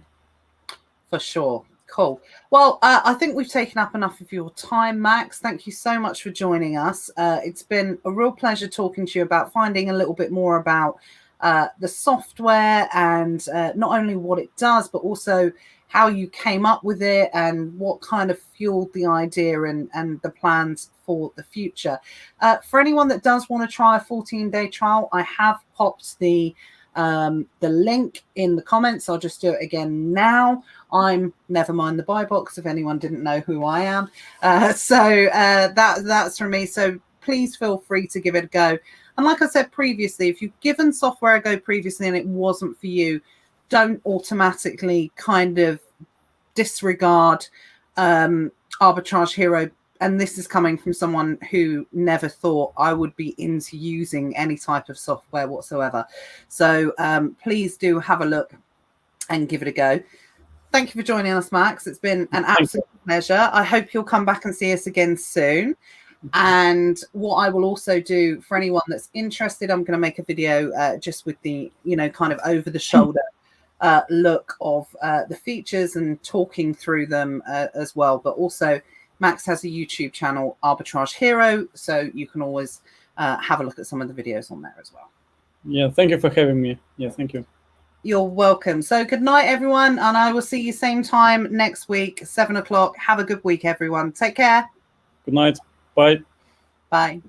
for sure. Cool. Well, I think we've taken up enough of your time, Max. Thank you so much for joining us. It's been a real pleasure talking to you about finding a little bit more about the software and not only what it does, but also how you came up with it and what kind of fueled the idea and the plans for the future. For anyone that does want to try a 14-day trial, I have popped the link in the comments. I'll just do it again now. I'm never mind the buy box if anyone didn't know who I am. So that's from me. So please feel free to give it a go. And like I said previously, if you've given software a go previously and it wasn't for you, don't automatically kind of disregard Arbitrage Hero. And this is coming from someone who never thought I would be into using any type of software whatsoever. So please do have a look and give it a go. Thank you for joining us, Max. It's been an absolute pleasure. I hope you'll come back and see us again soon. And what I will also do for anyone that's interested, I'm going to make a video just with the, kind of over the shoulder look of the features and talking through them as well. But also Max has a YouTube channel, Arbitrage Hero. So you can always have a look at some of the videos on there as well. Yeah, thank you for having me. Yeah, thank you. You're welcome. So good night, everyone. And I will see you same time next week, 7 o'clock. Have a good week, everyone. Take care. Good night. Bye. Bye.